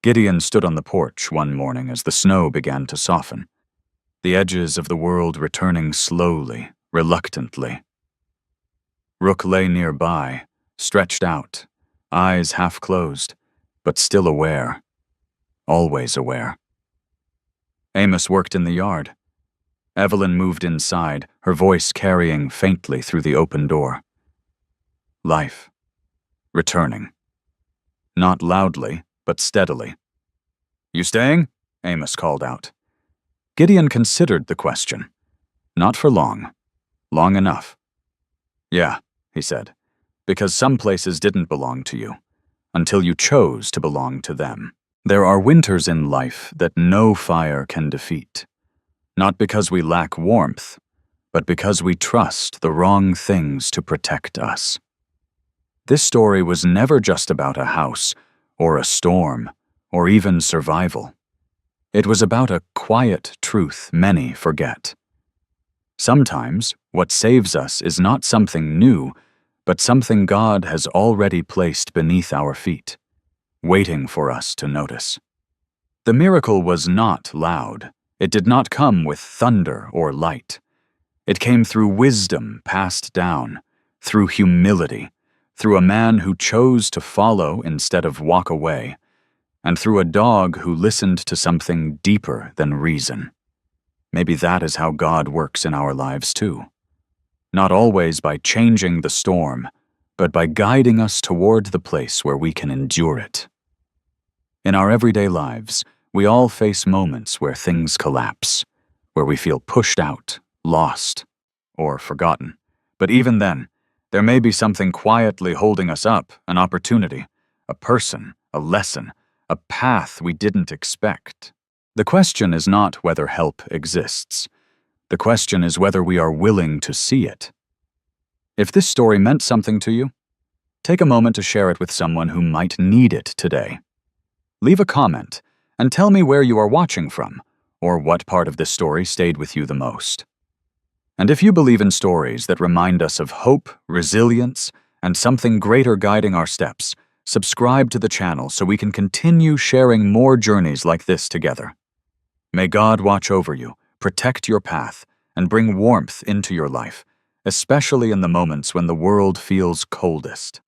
Gideon stood on the porch one morning as the snow began to soften, the edges of the world returning slowly, reluctantly. Rook lay nearby, stretched out, eyes half closed, but still aware, always aware. Amos worked in the yard. Evelyn moved inside, her voice carrying faintly through the open door. Life. Returning. Not loudly, but steadily. "You staying?" Amos called out. Gideon considered the question. Not for long. Long enough. "Yeah," he said, "because some places didn't belong to you, until you chose to belong to them. There are winters in life that no fire can defeat. Not because we lack warmth, but because we trust the wrong things to protect us." This story was never just about a house, or a storm, or even survival. It was about a quiet truth many forget. Sometimes what saves us is not something new, but something God has already placed beneath our feet, waiting for us to notice. The miracle was not loud. It did not come with thunder or light. It came through wisdom passed down, through humility, through a man who chose to follow instead of walk away, and through a dog who listened to something deeper than reason. Maybe that is how God works in our lives too. Not always by changing the storm, but by guiding us toward the place where we can endure it. In our everyday lives, we all face moments where things collapse, where we feel pushed out, lost, or forgotten. But even then, there may be something quietly holding us up, an opportunity, a person, a lesson, a path we didn't expect. The question is not whether help exists. The question is whether we are willing to see it. If this story meant something to you, take a moment to share it with someone who might need it today. Leave a comment and tell me where you are watching from, or what part of this story stayed with you the most. And if you believe in stories that remind us of hope, resilience, and something greater guiding our steps, subscribe to the channel so we can continue sharing more journeys like this together. May God watch over you, protect your path, and bring warmth into your life, especially in the moments when the world feels coldest.